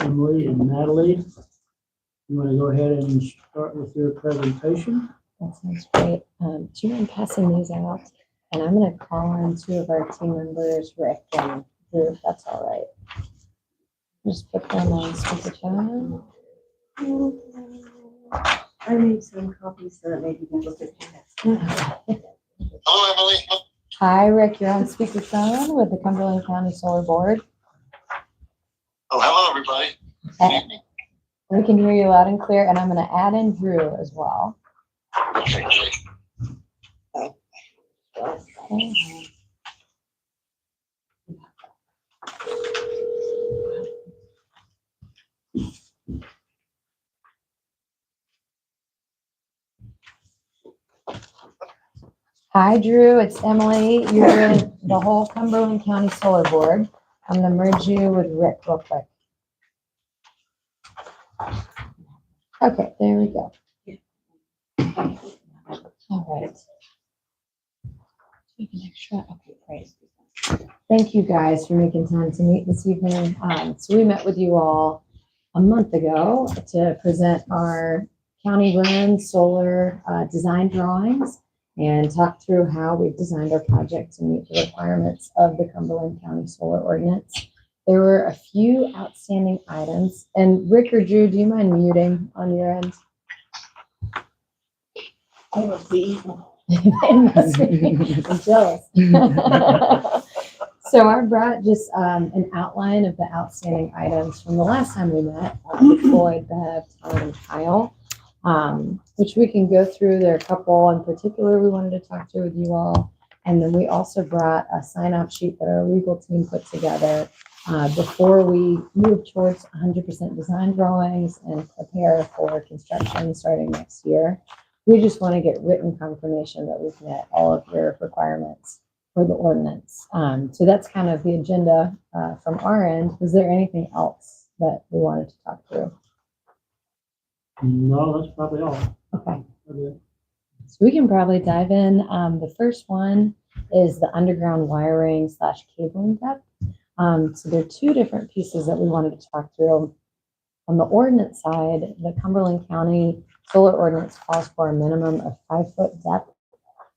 Emily and Natalie, you want to go ahead and start with your presentation? That sounds great. Do you mind passing these out? And I'm going to call on two of our team members, Rick and Drew, if that's all right. Just put them on speakerphone. I made some copies so that maybe you can look at that. Hello, Emily. Hi, Rick. You're on speakerphone with the Cumberland County Solar Board. Oh, hello, everybody. And we can hear you loud and clear, and I'm going to add in Drew as well. Okay, great. Okay. Hi, Drew. It's Emily. You're with the whole Cumberland County Solar Board. I'm going to merge you with Rick real quick. Okay, there we go. All right. Take an extra. Okay, great. Thank you guys for making time to meet this evening. So we met with you all a month ago to present our county-run solar design drawings and talk through how we've designed our project to meet the requirements of the Cumberland County Solar Ordinance. There were a few outstanding items. And Rick or Drew, do you mind muting on your end? I must be eating. I'm jealous. So I brought just an outline of the outstanding items from the last time we met, Floyd, Bev, Tom, and Kyle, which we can go through. There are a couple in particular we wanted to talk through with you all. And then we also brought a sign-off sheet that our legal team put together before we move towards 100% design drawings and prepare for construction starting next year. We just want to get written confirmation that we've met all of your requirements for the ordinance. So that's kind of the agenda from our end. Was there anything else that we wanted to talk through? No, that's probably all. Okay. Okay. So we can probably dive in. The first one is the underground wiring / cabling depth. So there are two different pieces that we wanted to talk through. On the ordinance side, the Cumberland County Solar Ordinance calls for a minimum of 5-foot depth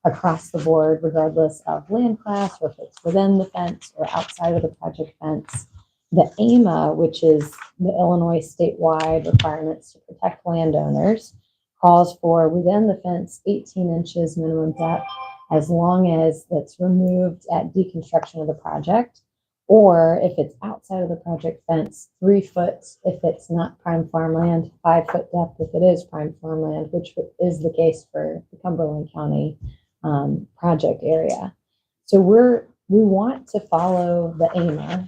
across the board, regardless of land class or if it's within the fence or outside of the project fence. The AMA, which is the Illinois statewide requirements to protect landowners, calls for within the fence 18 inches minimum depth as long as it's removed at deconstruction of the project, or if it's outside of the project fence, 3 foot if it's not prime farmland, 5-foot depth if it is prime farmland, which is the case for the Cumberland County project area. So we want to follow the AMA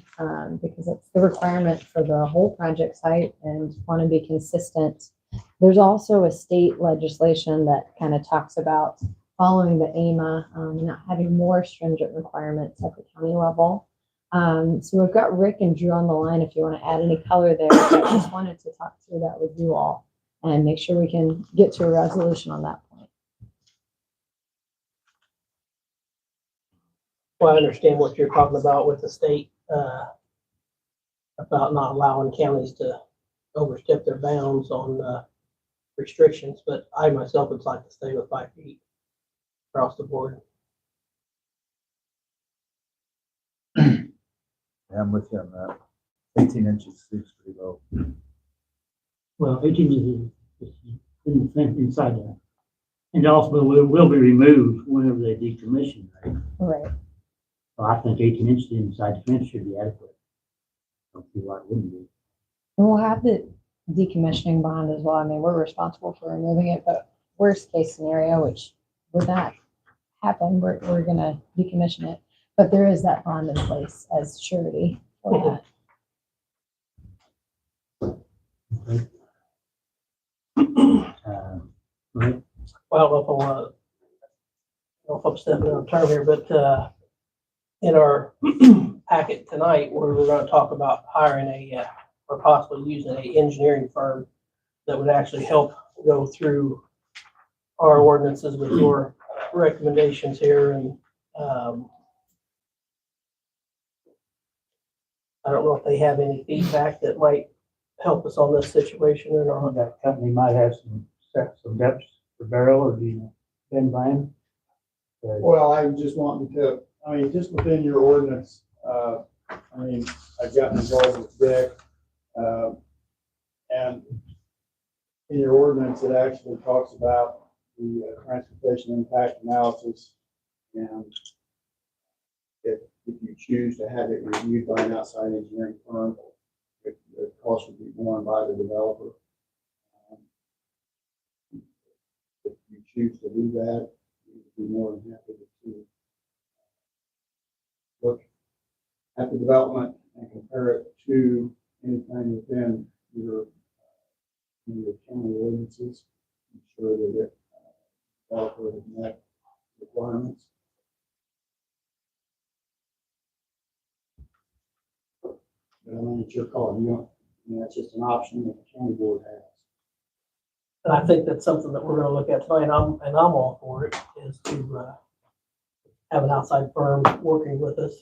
because it's the requirement for the whole project site and want to be consistent. There's also a state legislation that kind of talks about following the AMA, not having more stringent requirements at the county level. So we've got Rick and Drew on the line if you want to add any color there. But I just wanted to talk through that with you all and make sure we can get to a resolution on that point. Well, I understand what you're talking about with the state, about not allowing counties to overstep their bounds on restrictions, but I myself would like to stay with 5 feet across the board. Yeah, I'm with you on that. 18 inches seems pretty low. Well, 18 inches is in the fence inside there. And also will be removed whenever they decommission, right? Right. So I think 18 inches inside the fence should be adequate. Don't see why it wouldn't be. And we'll have the decommissioning bond as well. I mean, we're responsible for removing it, but worst case scenario, which would not happen, we're going to decommission it. But there is that bond in place as surety for that. Okay. Right. Well, I don't know if I'm stepping on a term here, but in our packet tonight, we're going to talk about hiring or possibly using an engineering firm that would actually help go through our ordinances with your recommendations here. And I don't know if they have any feedback that might help us on this situation and our, That company might have some depths for barrel or, Ben Bland. Well, I just wanted to, I mean, just within your ordinance, I mean, I've gotten involved with Dick, and in your ordinance, it actually talks about the transportation impact analysis, and if you choose to have it reviewed by an outside engineering firm, the cost would be borne by the developer. If you choose to do that, we'd be more than happy to look at the development and compare it to anything within your county ordinances, ensure that it developer has met requirements. But I mean, it's your call. That's just an option that the county board has. and I think that's something that we're gonna look at tonight, and I'm all for it, is to, have an outside firm working with us.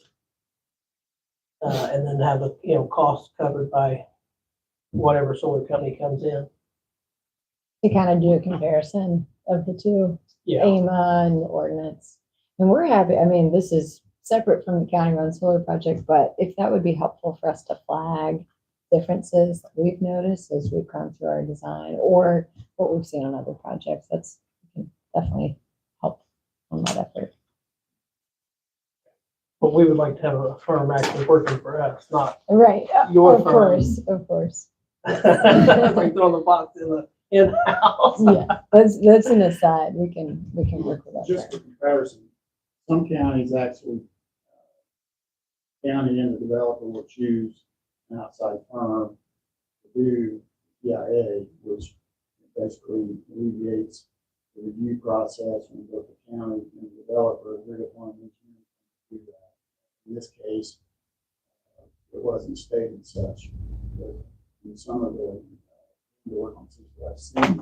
And then have the, costs covered by whatever solar company comes in. To kind of do a comparison of the two, Yeah, AMA and the ordinance. And we're happy, I mean, this is separate from the county-run solar project, but if that would be helpful for us to flag differences that we've noticed as we've gone through our design or what we've seen on other projects, that's can definitely help on that effort. but we would like to have a firm actually working for us, not Right, Your of firm. course, of course. like throwing the box in-house. Yeah, that's an aside. We can work with that. Just for comparison, some counties actually, county and the developer will choose an outside firm to do EIA, which basically alleviates the review process when both the county and the developer agree upon engineering to do that. In this case, it wasn't stated such, but in some of the ordinances that I've seen,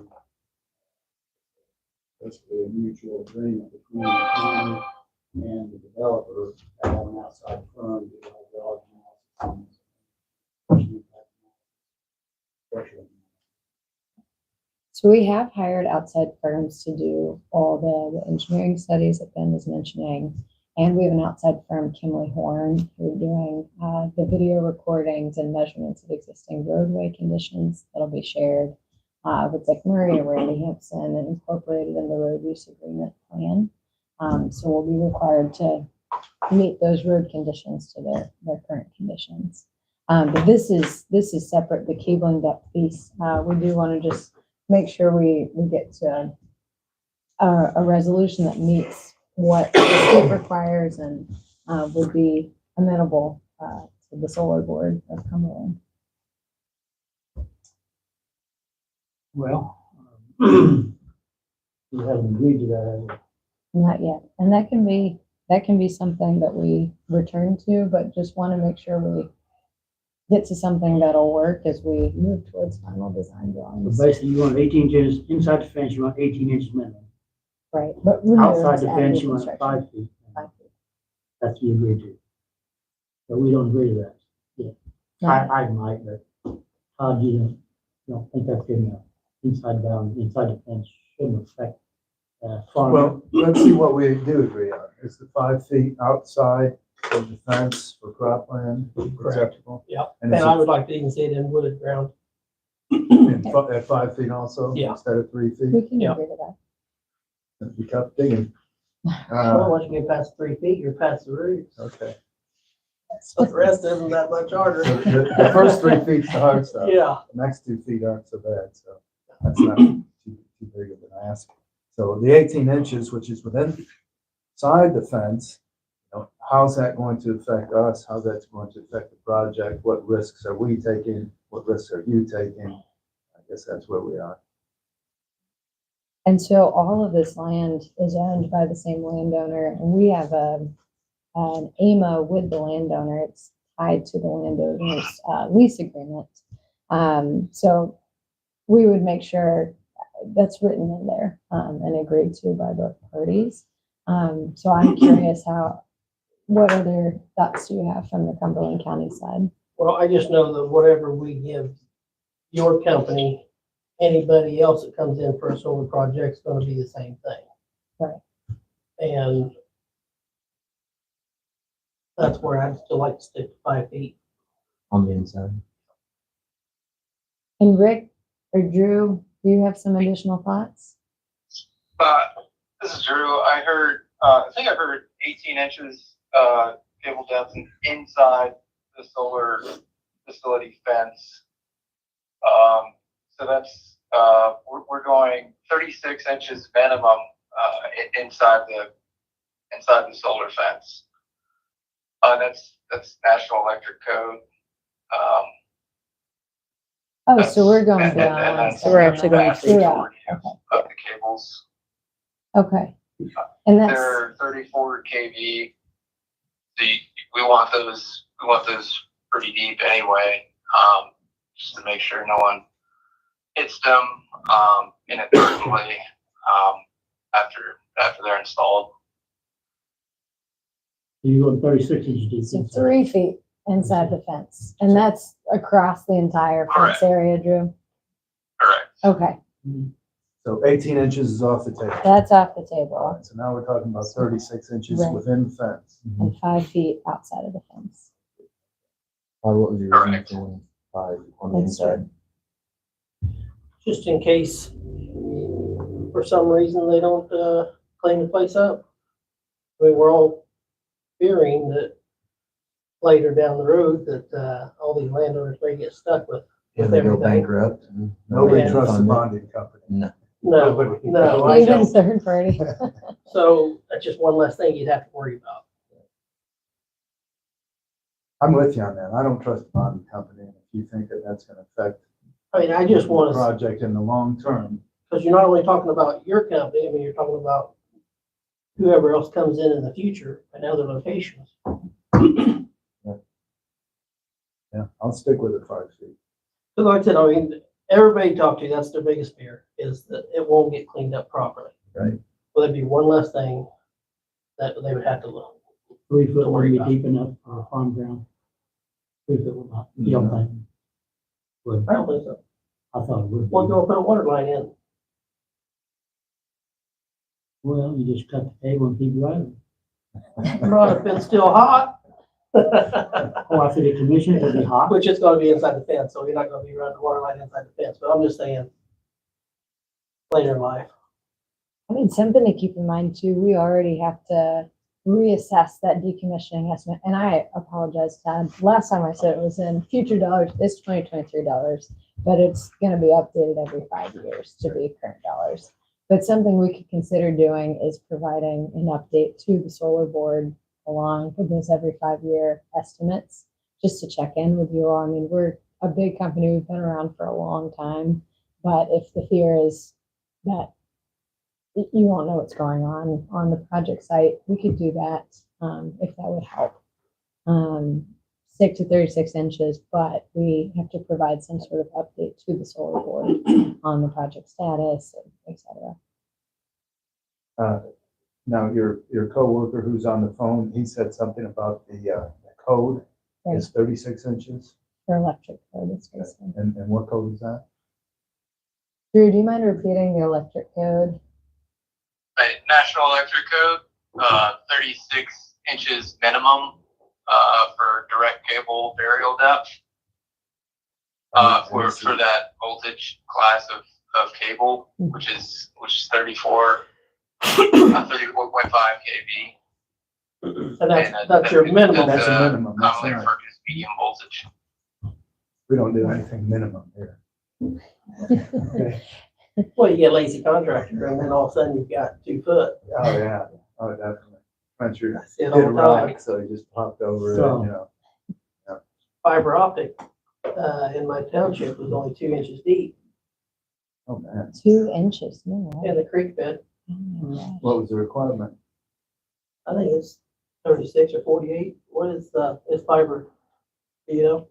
basically a mutual agreement between the county and the developer to have an outside firm do all the analysis. So we have hired outside firms to do all the engineering studies that Ben was mentioning. And we have an outside firm, Kimley Horn, who are doing the video recordings and measurements of existing roadway conditions that'll be shared with Dick Murray and Randy Hampson and incorporated in the road use agreement plan. So we'll be required to meet those road conditions to their current conditions. But this is separate, the cabling depth piece. We do want to just make sure we get to a resolution that meets what the state requires and would be amenable to the solar board of Cumberland. Well, we haven't agreed to that. Not yet, and that can be something that we return to, but just want to make sure we get to something that'll work as we move towards final design So drawings. basically, you want 18 inches inside the fence, you want 18 inches minimum. Right, but Outside removed the at fence, new you want construction. 5 feet. 5 feet. That's what you agree to. But we don't agree to that. Yeah, No. I might, but how do you don't think that's good enough? Inside the fence shouldn't affect farm. Well, let's see what we do agree on. Is the 5 feet outside of the fence for cropland acceptable? Yeah, And and is I it would like to even see it in wooded ground. at 5 feet also? Yeah. Instead of 3 feet? We can Yeah. agree to that. That'd be tough digging. Well, once you get past 3 feet, you're past the roof. Okay. So the rest isn't that much harder. So the first 3 feet's the hard stuff. Yeah, The next 2 feet aren't so bad, so that's not too big of an ask. So the 18 inches, which is inside the fence, how's that going to affect us? How's that going to affect the project? What risks are we taking? What risks are you taking? I guess that's where we are. And so all of this land is owned by the same landowner, and we have an AMA with the landowner. It's tied to the landowner's lease agreement. So we would make sure that's written in there and agreed to by both parties. So I'm curious what other thoughts do you have from the Cumberland County side? well, I just know that whatever we give your company, anybody else that comes in for a solar project is gonna be the same thing. Right. And that's where I'd still like to stick to 5 feet. On the inside. And Rick or Drew, do you have some additional thoughts? This is Drew. I think I heard 18 inches cable depth inside the solar facility fence. So that's we're going 36 inches minimum inside the solar fence. That's National Electric Code. Oh, so we're going and beyond. that's So we're actually going vast through that. majority of the cables. Okay. And that's, They're 34 kV. We want those pretty deep anyway, just to make sure no one hits them inadvertently after they're installed. You go 36 inches deep. so 3 feet inside the fence, and that's across the entire fence Correct. area, Drew? Correct. Okay, So 18 inches is off the table. that's off the All table, right, so now we're talking about 36 inches Right. within the fence. and 5 feet outside of the fence. What was your reason for doing 5 on the That's inside? Just in case for some reason they don't clean the place up. I mean, we're all fearing that later down the road that all these landowners may get stuck with Yeah, they go everything. bankrupt. Nobody Yeah. trusts the bonding company. No. No, I Even don't. third party. So that's just one less thing you'd have to worry about. I'm with you on that. I don't trust the bonding company. And if you think that that's going to affect I mean, I just the want to, project in the long term, because you're not only talking about your company, I mean, you're talking about whoever else comes in the future at other locations. yeah, I'll stick with the 5 feet. Because like I said, I mean, everybody you talk to, that's their biggest fear, is that it won't get cleaned up properly. Right. Well, that'd be one less thing that they would have to look. 3 foot would be about. deep enough for a farm ground. 3 foot would not. You don't think? Would. I don't think so. I thought it would. We'll go put a water line in. Well, you just cut the cable and keep driving. Not if it's still hot. Oh, after the commission, it'll be hot. Which is gonna be inside the fence, so you're not gonna be running the water line inside the fence, but I'm just saying later in life. I mean, something to keep in mind too, we already have to reassess that decommissioning estimate, and I apologize, Todd. Last time I said it was in future dollars, it's 2023 dollars, but it's gonna be updated every 5 years to be current dollars. But something we could consider doing is providing an update to the solar board along with those every 5 year estimates, just to check in with you all. I mean, we're a big company, we've been around for a long time, but if the fear is that you won't know what's going on the project site, we could do that if that would help. Stick to 36 inches, but we have to provide some sort of update to the solar board on the project status, et cetera. Now, your coworker who's on the phone, he said something about the code is 36 inches. For electric code, it's basically. And what code is that? Drew, do you mind repeating the electric code? Right, National Electric Code, 36 inches minimum for direct cable burial depth. For that voltage class of cable, which is 34, 34.5 kV. And that's your minimum. That's a minimum, that's Commonly right. referred to as medium voltage. We don't do anything minimum here. Okay. Well, you get a lazy contractor and then all of a sudden you've got 2 foot. Oh, yeah. Oh, definitely. Went through, I see it hit all a the time. rock, so he just popped over it, So- you know. Fiber optic in my township was only 2 inches deep Oh, man. 2 inches, no. in the creek bed. Oh my gosh. What was the requirement? I think it's 36 or 48. What is fiber? Do you know?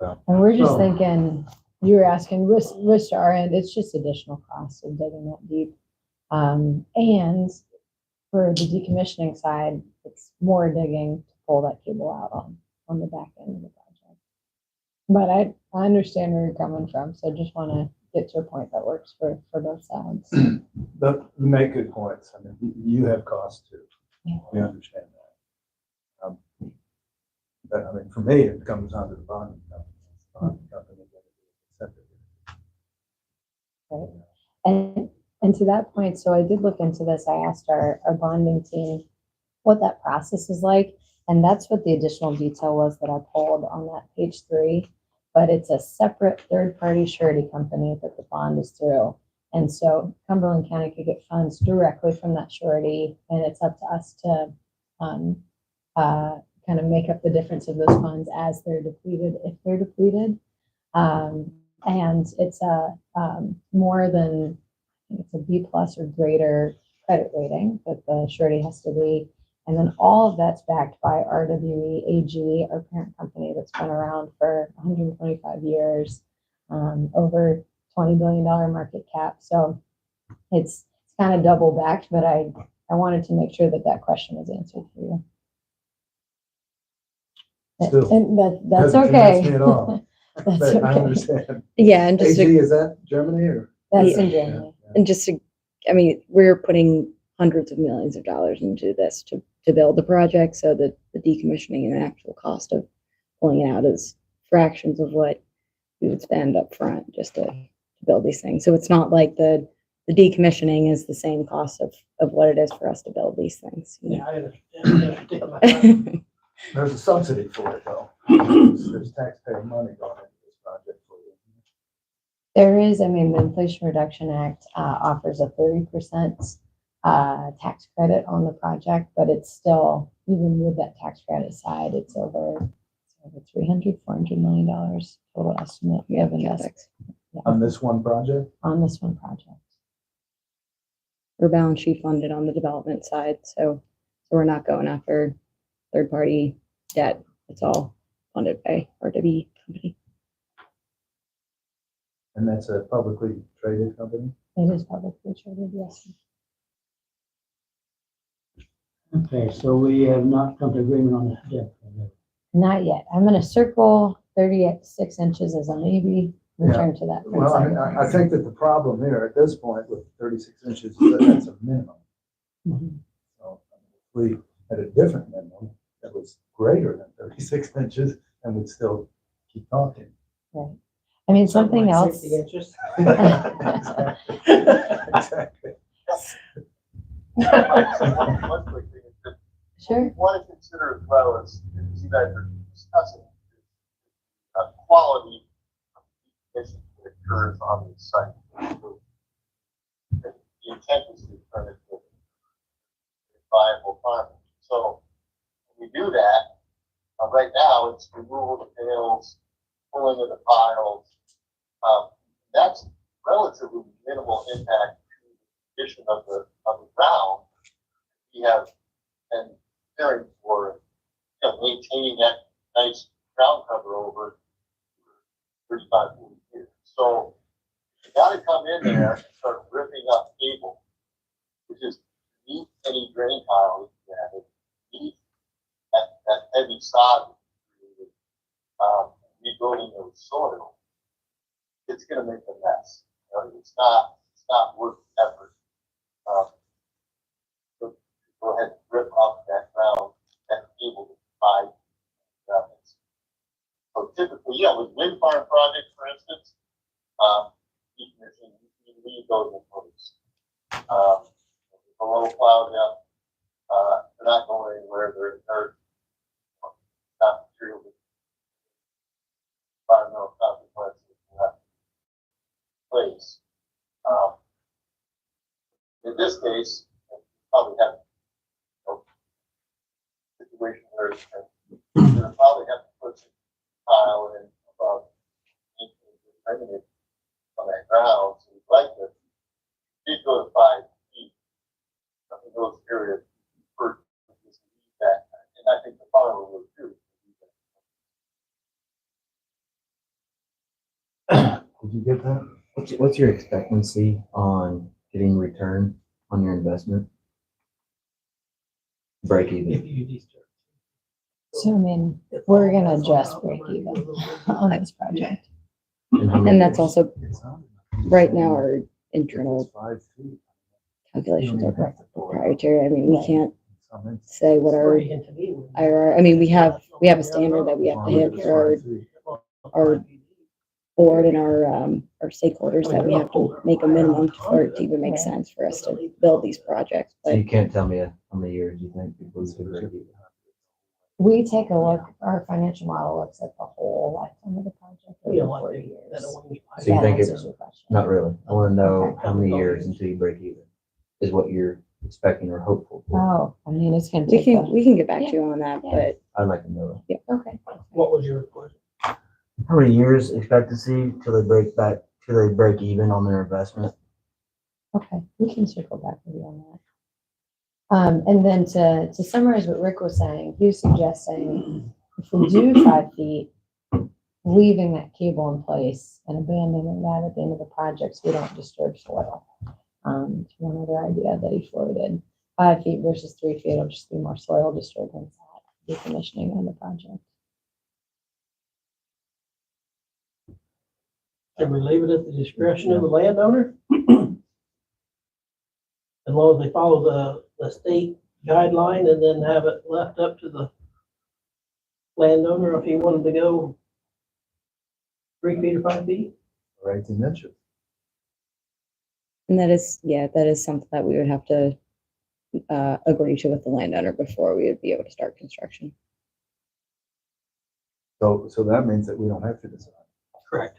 And we're just So- thinking, you were asking, risk to our end, it's just additional cost of digging that deep. And for the decommissioning side, it's more digging to pull that cable out on the back end of the project. But I understand where you're coming from, so just want to get to a point that works for both sides. But you make good points. I mean, you have costs too. Yeah. We understand that. But I mean, for me, it comes down to the bonding company. Bonding company that is accepted. Right. And to that point, so I did look into this. I asked our bonding team what that process is like. And that's what the additional detail was that I pulled on that page 3. But it's a separate third-party surety company that the bond is through. And so Cumberland County could get funds directly from that surety, and it's up to us to kind of make up the difference of those funds as they're depleted, if they're depleted. And it's a more than, I think it's a B+ or greater credit rating that the surety has to be. And then all of that's backed by RWE AG, our parent company that's been around for 125 years, over $20 billion market cap. So it's kind of double backed, but I wanted to make sure that that question was answered for you. Still, And that's doesn't convince okay. me at all. That's But I okay. understand. Yeah, and just AG, to, is that Germany or? That's Yeah. in Germany. and just to, I mean, we're putting hundreds of millions of dollars into this to build the project, so that the decommissioning and the actual cost of pulling it out is fractions of what we would spend up front just to build these things. So it's not like the decommissioning is the same cost of what it is for us to build these things. You Yeah, I understand. know? There's a subsidy for it though. There's taxpayer money going into this project for you. There is, I mean, the Inflation Reduction Act offers a 30% tax credit on the project, but it's still, even with that tax credit aside, it's over $400 million total estimate of investment On this one project? on this one project. We're balance sheet funded on the development side, so we're not going after third-party debt. It's all funded by RWE company. And that's a publicly traded company? It is publicly traded, yes. Okay, so we have not come to agreement on the depth. Not yet. I'm going to circle 36 inches as a maybe, return to that. Well, I mean, I think that the problem there at this point with 36 inches is that that's a minimum. Mhm. So if we had a different minimum that was greater than 36 inches, and we'd still keep talking. Right. I mean, something like else. 60 inches. Exactly. Exactly. One quick thing is that Sure. we want to consider as well as you guys are discussing, quality of the decommissioning that occurs on the site. The intent is to turn it to a viable farm. So when we do that, right now it's removal of the pails, pulling of the piles. That's relatively minimal impact to the condition of the ground. We have been caring for, maintaining that nice ground cover over 35, 40 years. So you got to come in there and start ripping up cable, which is beneath any drain tile that you have, beneath that heavy sod created, rebuilding those soil. It's going to make a mess. It's not worth the effort. So go ahead and rip off that ground, that cable to provide grounds. So typically, with wind farm projects, for instance, decommissioning, you leave those in place. The low cloud up, they're not going anywhere. They're not material with environmental consequences in that place. In this case, you probably have a situation where you're going to probably have to put some tile in about 8 inches on that ground. So you'd like to go to 5 feet in those areas for just leave that. And I think the farmer will too. Did you get that? What's your expectancy on getting return on your investment? Break If even. you disturb. So I mean, we're gonna just break even on this project. And that's also right now our internal calculations are proprietary. I mean, we can't say what our IRR, I mean, we have a standard that we have to hit for our board and our stakeholders that we have to make a minimum for it to even make sense for us to build these projects. So But you can't tell me how many years you think before you could break even? We take a look, our financial model looks at the whole lifetime of the project You over know, 40 like, years. that one- If So you that think answers it's your question. not really? I want to know Okay. how many years until you break even is what you're expecting or hopeful for. Oh, I mean, it's gonna we take. we can get back to you on that, but I'd like to know Okay. What was your question? how many years expectancy till they break even on their investment. Okay, we can circle back with you on that. And then to summarize what Rick was saying, he was suggesting if we do 5 feet, leaving that cable in place and abandoning that at the end of the project so we don't disturb soil. One other idea that he floated, 5 feet versus 3 feet, it'll just be more soil disturbance at decommissioning on the project. Can we leave it at the discretion of the landowner? As long as they follow the state guideline and then have it left up to the landowner if he wanted to go 3 feet or 5 feet? Or 18 inches. and that is something that we would have to agree to with the landowner before we would be able to start construction. So that means that we don't have to decide. Correct.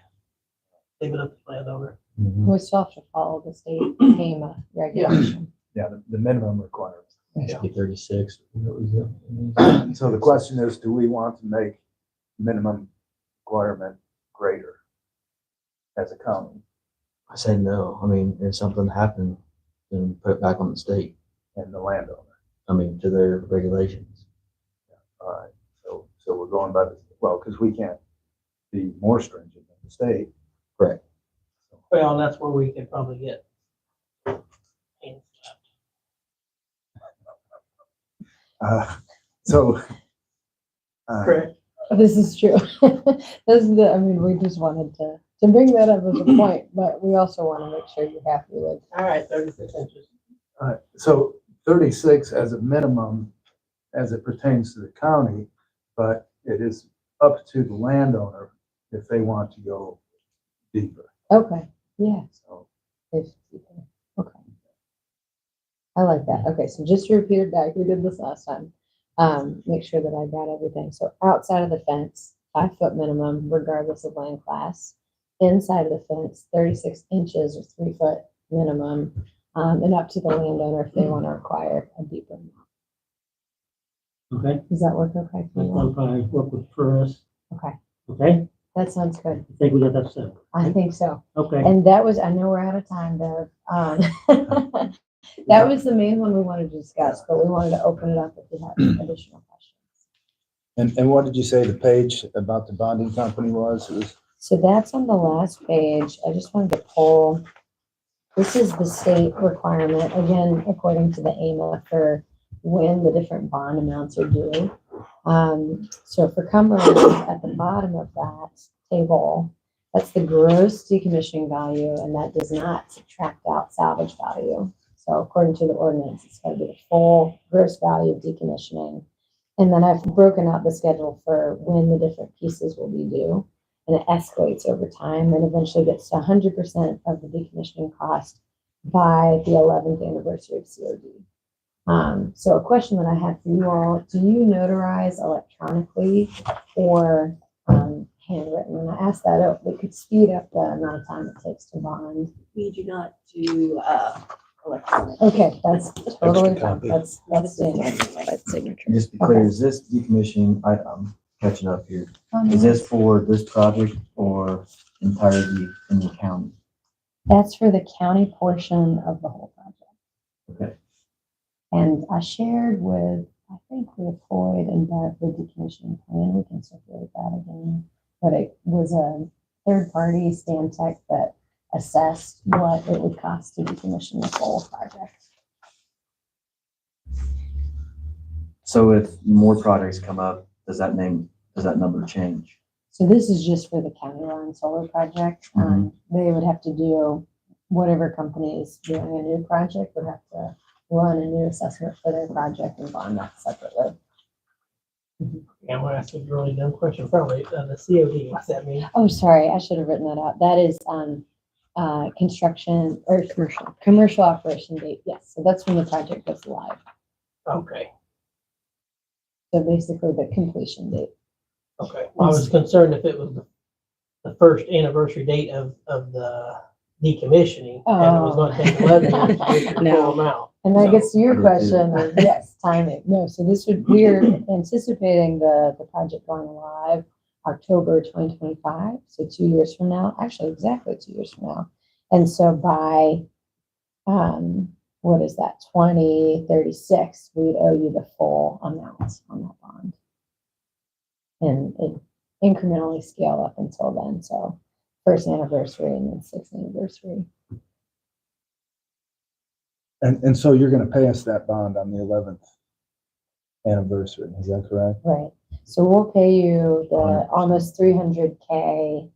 Leave it up to the landowner. We still have to follow the state FEMA regulation. Yeah, the minimum requirements. Should be 36. So the question is, do we want to make minimum requirement greater as a county I say no. I mean, if something happened, then put it back on the state. and the landowner? I mean, to their regulations. All right, so we're going by because we can't be more stringent than the state. Correct. Well, that's where we could probably get hand slapped. So. Correct. This is true. This is I mean, we just wanted to bring that up as a point, but we also want to make sure you're happy with. All right, 36 inches. All right, so 36 as a minimum as it pertains to the county, but it is up to the landowner if they want to go deeper. Okay, yeah. So Okay. I like that. Okay, so just to repeat it back, we did this last time. Make sure that I got everything. So outside of the fence, 5 foot minimum, regardless of land class. Inside of the fence, 36 inches or 3 foot minimum, and up to the landowner if they want to require a deeper. Okay, Does that work okay for you? that's I work for us. Okay, Okay, that sounds good. I think we got that set. I think so. Okay, And that was, I know we're out of time, Bev. That was the main one we wanted to discuss, but we wanted to open it up if you have additional questions. And what did you say the page about the bonding company was? It was So that's on the last page. I just wanted to pull, this is the state requirement, again, according to the AMA for when the different bond amounts are due. So for Cumberland, at the bottom of that table, that's the gross decommissioning value, and that does not subtract out salvage value. So according to the ordinance, it's going to be the full gross value of decommissioning. And then I've broken out the schedule for when the different pieces will be due. And it escalates over time and eventually gets to 100% of the decommissioning cost by the 11th anniversary of COD. So a question that I had for you all, do you notarize electronically or handwritten? And I asked that up, it could speed up the amount of time it takes to bond. We do not do electronic. Okay, that's totally fine. copy. That's standard. By signature. Just to be clear, is this decommissioning, I'm catching up here. Is this for this project or entirety in the county? That's for the county portion of the whole project. Okay. And I shared with, I think with Floyd and Beth, the decommissioning plan, we can circulate that again. But it was a third party, Stantec, that assessed what it would cost to decommission the whole project. So if more projects come up does that number change? So this is just for the county line solar project. They would have to do, whatever company is doing a new project would have to run a new assessment for their project and bond that separately. Yeah, I'm gonna ask a really dumb question, probably, the COD, what's that mean? Oh, sorry, I should have written that out. That is, construction or commercial operation date. Yes, so that's when the project goes live. Okay, So basically the completion date. okay. Well, I was concerned if it was the first anniversary date of the decommissioning, and it was gonna take 11 years to get the No. full amount. And that gets to your No. question, of, yes, timing. No, so we're anticipating the project going live October 2025, so 2 years from now, actually exactly 2 years from now. And so by, what is that, 2036, we'd owe you the full amount on that bond. And it incrementally scale up until then, so first anniversary and then sixth anniversary. And so you're gonna pay us that bond on the 11th anniversary, is that correct? Right, so we'll pay you the almost 300K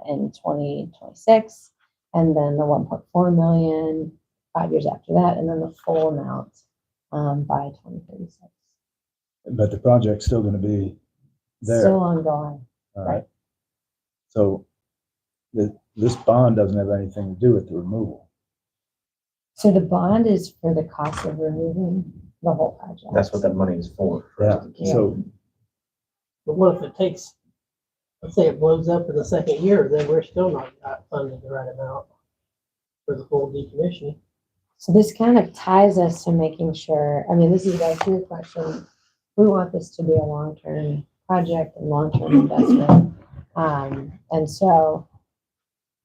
in 2026, and then the 1.4 million 5 years after that, and then the full amount by 2036. But the project's still gonna be there, Still ongoing. all right? So this bond doesn't have anything to do with the removal. So the bond is for the cost of removing the whole project. That's what that money is for. Yeah, so But what if it takes, let's say it blows up in the second year, then we're still not funded the right amount for the full decommissioning. So this kind of ties us to making sure, I mean, this is back to your question. We want this to be a long-term project and long-term investment. And so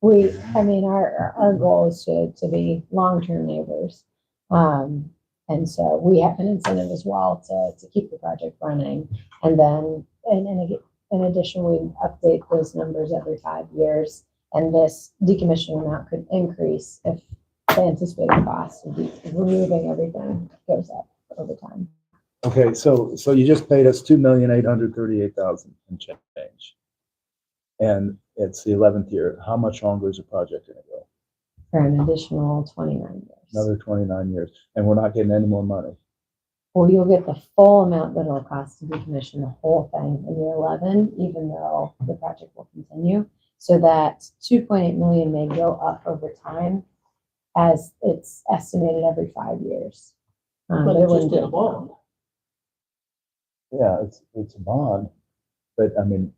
our goal is to be long-term neighbors. And so we have an incentive as well to keep the project running. And then, in addition, we update those numbers every 5 years. And this decommissioning amount could increase if the anticipated cost of removing everything goes up over time. okay, so you just paid us $2,838,000 and change. And it's the 11th year. How much longer is the project gonna go? For an additional 29 years. Another 29 years, and we're not getting any more money. Well, you'll get the full amount that it'll cost to decommission the whole thing in year 11, even though the project will continue. So that 2.8 million may go up over time as it's estimated every 5 years. But it it's wouldn't just in a go bond. Yeah, it's a bond, but I mean,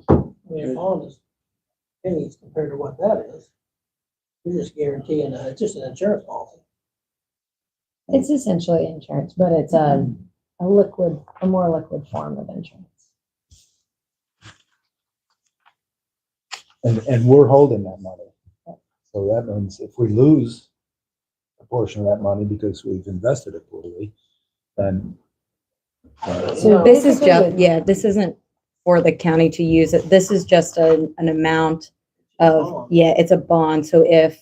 I mean, a bond is pennies compared to what that is. You're just guaranteeing, it's just an insurance policy. It's essentially insurance, but it's a more liquid form of insurance. and we're holding that money. So that means if we lose a portion of that money because we've invested it poorly, then So This is basically just, with- yeah, this isn't for the county to use it. This is just an amount of, yeah, it's a bond. So if,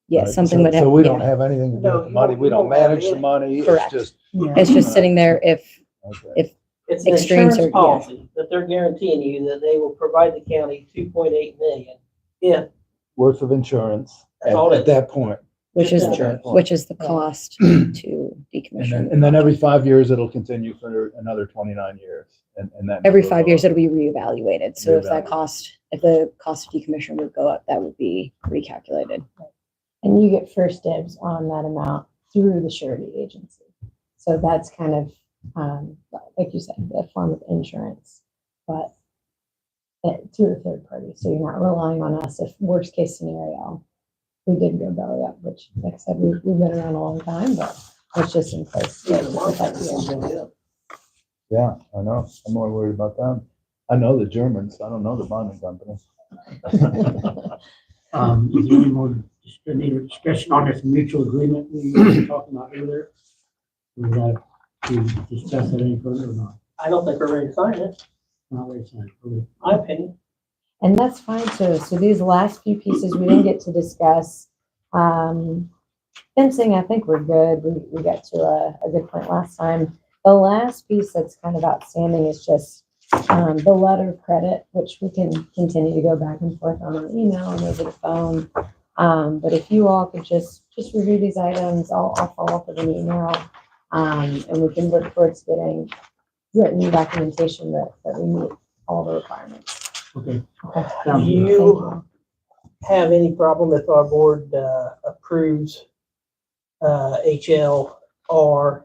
yeah, right, something so- would have. So we yeah. don't have anything to do No, with the you money, don't- we you don't don't have manage the any. money, it's Correct. just, Yeah. It's just sitting there if, okay. It's an Extremes insurance are- yeah. policy that they're guaranteeing you that they will provide the county 2.8 million. Yeah, Worth of insurance That's all it at is. that point. which is, Just insurance. which is the cost to decommission. And then every 5 years, it'll continue for another 29 years. And that. Every number 5 years, will it'll be reevaluated. So if that Reevaluated. cost, if the cost of decommission would go up, that would be recalculated. And you get first dibs on that amount through the surety agency. So that's kind of, like you said, a form of insurance, but through a third party. So you're not relying on us if worst case scenario, we did go belly up, which like I said, we've been around a long time, but it's just in place. yeah, the market Protect is you. so good. Yeah, I know. I'm more worried about them. I know the Germans. I don't know the bonding company. Is there any more, any discussion on this mutual agreement we were talking about earlier? Would you like to discuss it any further or not? I don't think we're ready to sign it, Not very soon. Okay. my opinion. And that's fine too. So these last few pieces we didn't get to discuss. Fencing, I think we're good. We got to a good point last time. The last piece that's kind of outstanding is just the letter of credit, which we can continue to go back and forth on an email and over the phone. But if you all could just review these items, I'll follow up with an email. And we can work towards getting written documentation that we meet all the requirements. Okay. Okay. Do Sounds good. you have any problem if our board approves HLR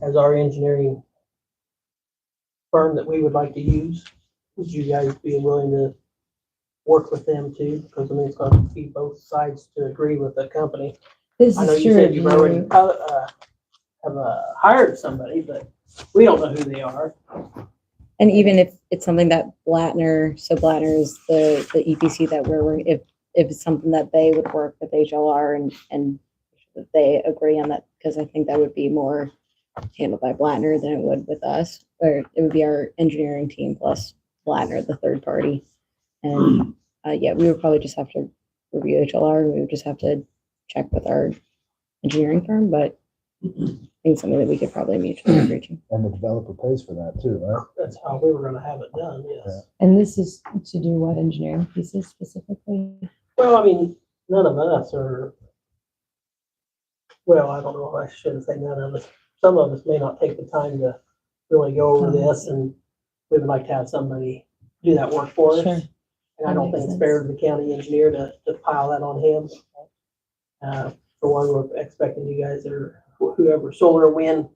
as our engineering firm that we would like to use? Would you guys be willing to work with them too? Because I mean, it's going to be both sides to agree with the company. This I know is you true. said you've already have hired somebody, but we don't know who they are. And even if it's something that Blattner, so Blattner is the EPC that we're working, if it's something that they would work with HLR and that they agree on that, because I think that would be more handled by Blattner than it would with us, or it would be our engineering team plus Blattner, the third party. And yeah, we would probably just have to review HLR. We would just have to check with our engineering firm, but I think something that we could probably mutually agree to. And the developer pays for that too, right? That's how we were going to have it done, yes. And this is to do what engineering pieces specifically? Well, I mean, none of us are, well, I don't know if I shouldn't say none of us. Some of us may not take the time to really go over this, and we would like to have somebody do that work for us. Sure. And I don't think it's fair to the county engineer to pile that on him. For one, we're expecting you guys or whoever, solar or wind,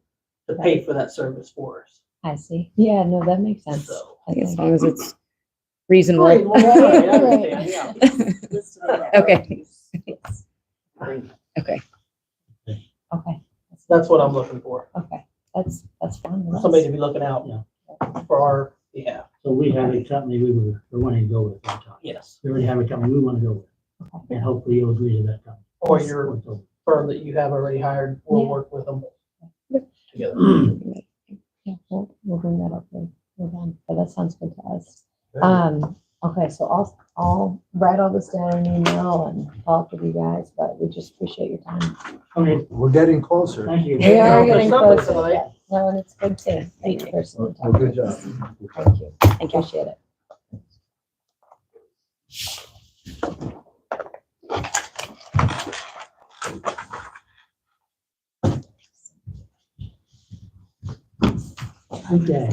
to pay for that service for us. I see. Yeah, no, that makes sense. So. I think as long as it's reasonable. Right, well, Right, I understand, yeah. Listed on that. Okay. Yes. Okay. Okay. That's what I'm looking for. Okay. That's fine. with us. Somebody to be looking out Yeah. for our behalf. So we have a company we're wanting to go with that time. Yes. We already have a company we want to go with. Okay. And hopefully you'll agree to that company. Or your So, firm that you have already hired, we'll Yeah. work with them together. Yeah, we'll bring that up with them, but that sounds good to us. Okay. Okay, so I'll write all this down in an email and talk with you guys, but we just appreciate your time. Okay, We're getting closer. thank you. We are for getting something closer. tonight. Yeah. No, and it's good to meet you personally. Well, good job. Thank you. Thank you. Appreciate it. Okay.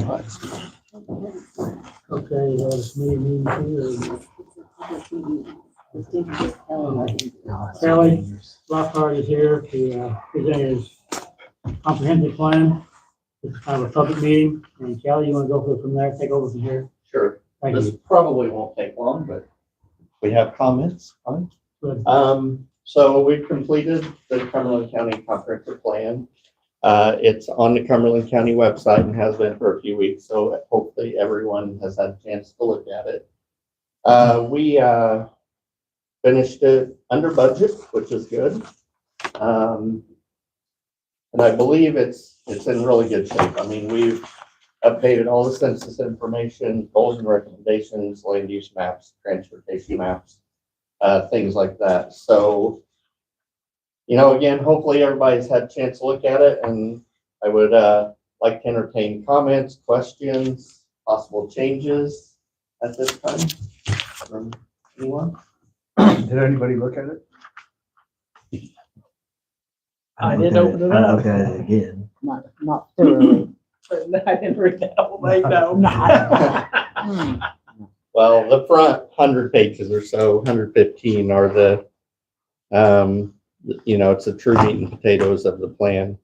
Okay, this meeting here. Kelly Lockhart is here to present his comprehensive plan. It's kind of a public meeting, and Kelly, you want to go from there, take over from here? Sure. Thank This you. probably won't take long, but we have comments on Good. it. So we've completed the Cumberland County Comprehensive Plan. It's on the Cumberland County website and has been for a few weeks, so hopefully everyone has had a chance to look at it. We finished it under budget, which is good. And I believe it's in really good shape. I mean, we've updated all the census information, goals and recommendations, land use maps, transportation maps, things like that. So, you know, again, hopefully everybody's had a chance to look at it, and I would like to entertain comments, questions, possible changes at this time from anyone. Did anybody look at it? I didn't open it up. Look at it again. Not thoroughly. But I didn't read that whole thing, no. Well, the front 100 pages or so, 115 are the, you know, it's the true meat and potatoes of the plan.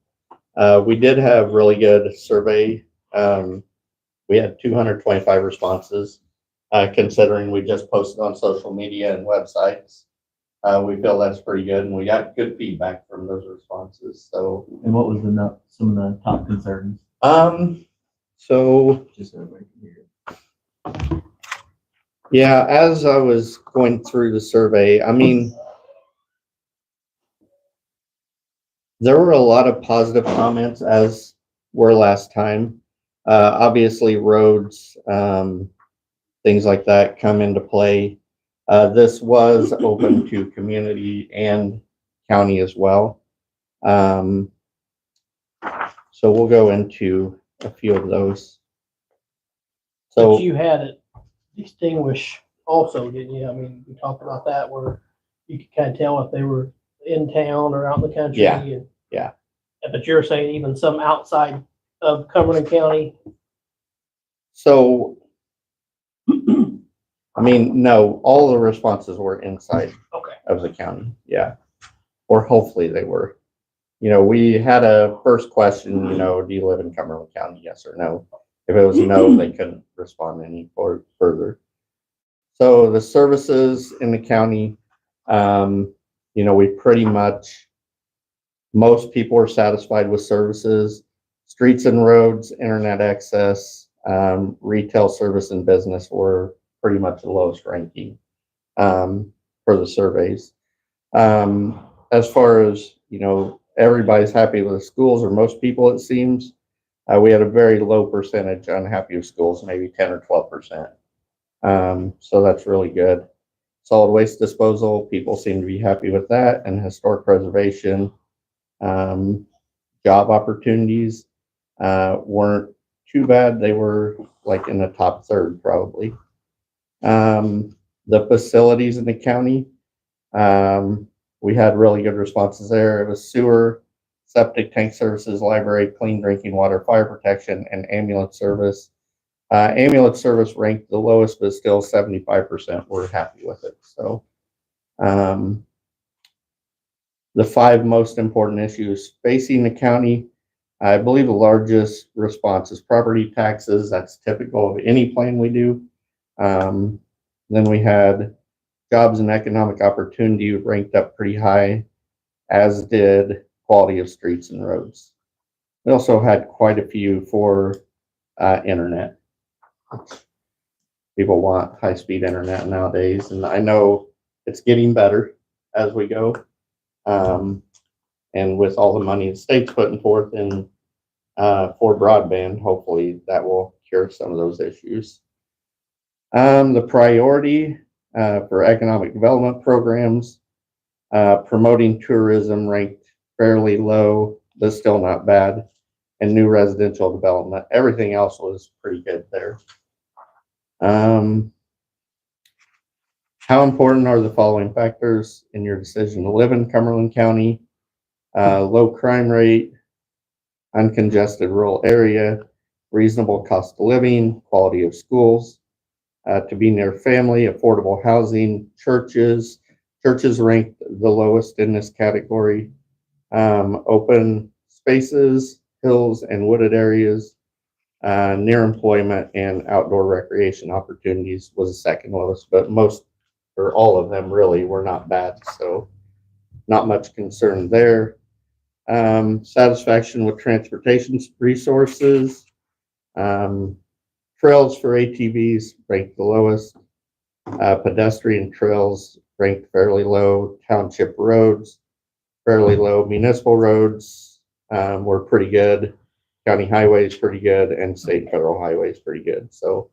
We did have really good survey. We had 225 responses, considering we just posted on social media and websites. We feel that's pretty good, and we got good feedback from those responses. So, And what was some of the top concerns? so Just so everybody can hear. yeah, as I was going through the survey, I mean, there were a lot of positive comments, as were last time. Obviously, roads, things like that come into play. This was open to community and county as well. So So we'll go into a few of those. But So you had it distinguish also, didn't you? I mean, we talked about that where you could kind of tell if they were in town or out in the country. Yeah, and- yeah. But you're saying even some outside of Cumberland County? So, I mean, no, all the responses were inside Okay. of the county, yeah. Or hopefully they were. You know, we had a first question, you know, do you live in Cumberland County, yes or no? If it was no, they couldn't respond any further. So the services in the county, you know, we pretty much, most people are satisfied with services, streets and roads, internet access, retail service and business were pretty much the lowest ranking for the surveys. As far as, you know, everybody's happy with the schools, or most people, it seems. We had a very low percentage unhappy with schools, maybe 10 or 12%. So that's really good. Solid waste disposal, people seem to be happy with that, and historic preservation. Job opportunities weren't too bad. They were like in the top third, probably. The facilities in the county, we had really good responses there. It was sewer, septic tank services, library, clean drinking water, fire protection, and ambulance service. Ambulance service ranked the lowest, but still 75% were happy with it. So, the 5 most important issues facing the county, I believe the largest response is property taxes. That's typical of any plan we do. Then we had jobs and economic opportunity ranked up pretty high, as did quality of streets and roads. We also had quite a few for internet. People want high-speed internet nowadays, and I know it's getting better as we go. And with all the money the state's putting forth in for broadband, hopefully that will cure some of those issues. The priority for economic development programs, promoting tourism ranked fairly low, but still not bad, and new residential development. Everything else was pretty good there. How important are the following factors in your decision to live in Cumberland County? Low crime rate, uncongested rural area, reasonable cost of living, quality of schools, to be near family, affordable housing, churches. Churches ranked the lowest in this category. Open spaces, hills and wooded areas, near employment, and outdoor recreation opportunities was the second lowest, but most or all of them really were not bad. So not much concern there. Satisfaction with transportation resources. Trails for ATVs ranked the lowest. Pedestrian trails ranked fairly low. Township roads, fairly low. Municipal roads were pretty good. County highways pretty good, and state and federal highways pretty good. So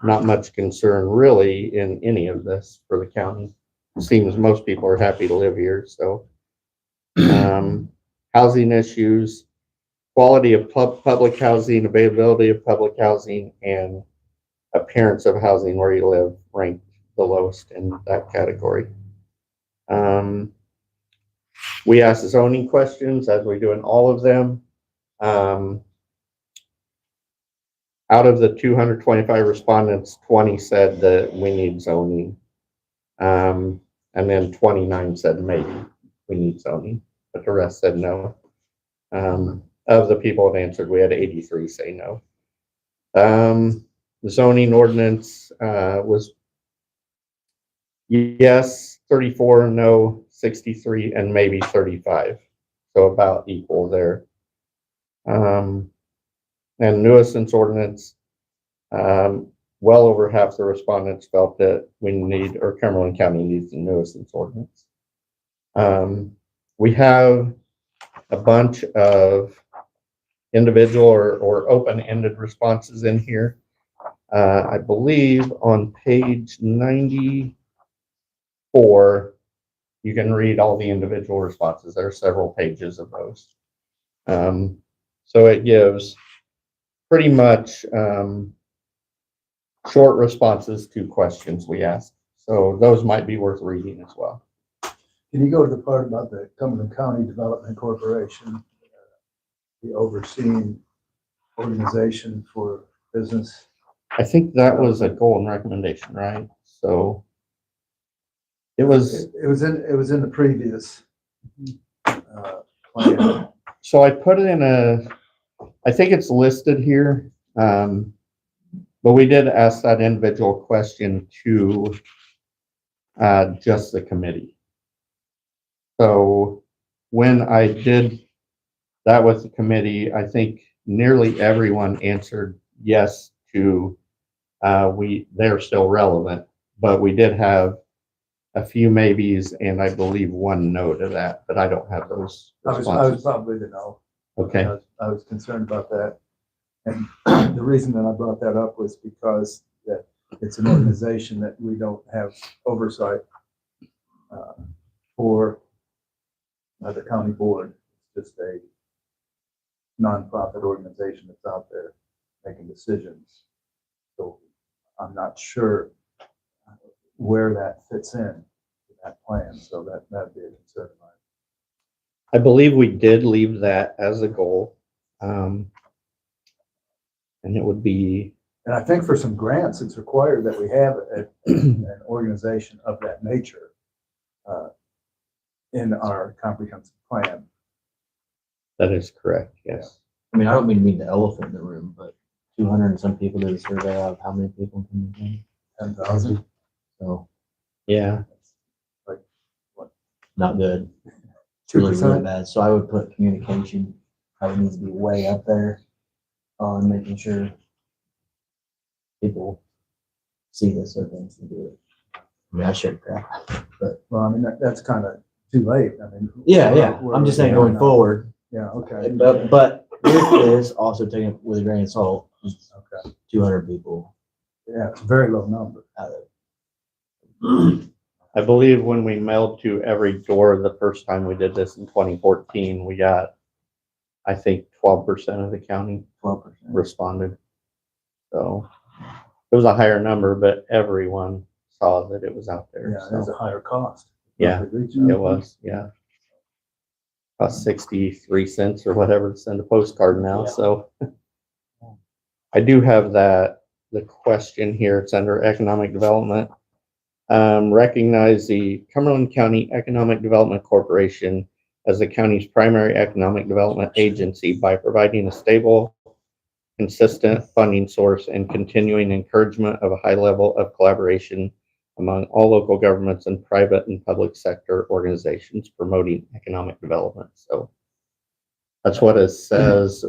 not much concern really in any of this for the county. Seems most people are happy to live here. So housing issues, quality of public housing, availability of public housing, and appearance of housing where you live ranked the lowest in that category. We asked zoning questions as we do in all of them. Out of the 225 respondents, 20 said that we need zoning. And then 29 said maybe we need zoning, but the rest said no. Of the people that answered, we had 83 say no. The zoning ordinance was yes, 34, no, 63, and maybe 35. So about equal there. And nuisance ordinance, well over half the respondents felt that we need, or Cumberland County needs a nuisance ordinance. We have a bunch of individual or open-ended responses in here. I believe on page 94, you can read all the individual responses. There are several pages of those. So it gives pretty much short responses to questions we ask. So those might be worth reading as well. Can you go to the part about the Cumberland County Development Corporation, the overseeing organization for business? I think that was a goal and recommendation, right? So it was, It was in the previous plan. so I put it in I think it's listed here. But we did ask that individual question to just the committee. So when I did that with the committee, I think nearly everyone answered yes to they're still relevant, but we did have a few maybes and I believe one no to that, but I don't have those I was responses. probably the no. Okay. I was concerned about that. And the reason that I brought that up was because that it's an organization that we don't have oversight for the county board. It's just a nonprofit organization that's out there making decisions. So I'm not sure where that fits in that plan. So that'd be a concern of mine. I believe we did leave that as a goal. And it would be, And I think for some grants, it's required that we have an organization of that nature in our comprehensive plan. that is correct, yes. I mean, I don't mean to be the elephant in the room, but 200 and some people did a survey of how many people can be. 10,000. So Yeah, not good. It's really, 2%. really bad. So I would put communication probably needs to be way up there on making sure people see this or things to do it. I mean, I should crap, but Well, I mean, that's kind of too late. I mean, yeah. we're- I'm just saying going forward. Yeah, okay. But with this, also taking it with a grain of salt, Okay. 200 people Yeah, it's a very low number. out of I believe when we mailed to every door the first time we did this in 2014, we got, I think 12% of the county 12%. responded. So it was a higher number, but everyone saw that it was out there. Yeah, there's a So higher cost. Yeah, to reach it out. was, yeah. Cost 63 cents or whatever to send a postcard now, so. I do have the question here. It's under economic development. Recognize the Cumberland County Economic Development Corporation as the county's primary economic development agency by providing a stable, consistent funding source and continuing encouragement of a high level of collaboration among all local governments and private and public sector organizations promoting economic development. So that's what it says.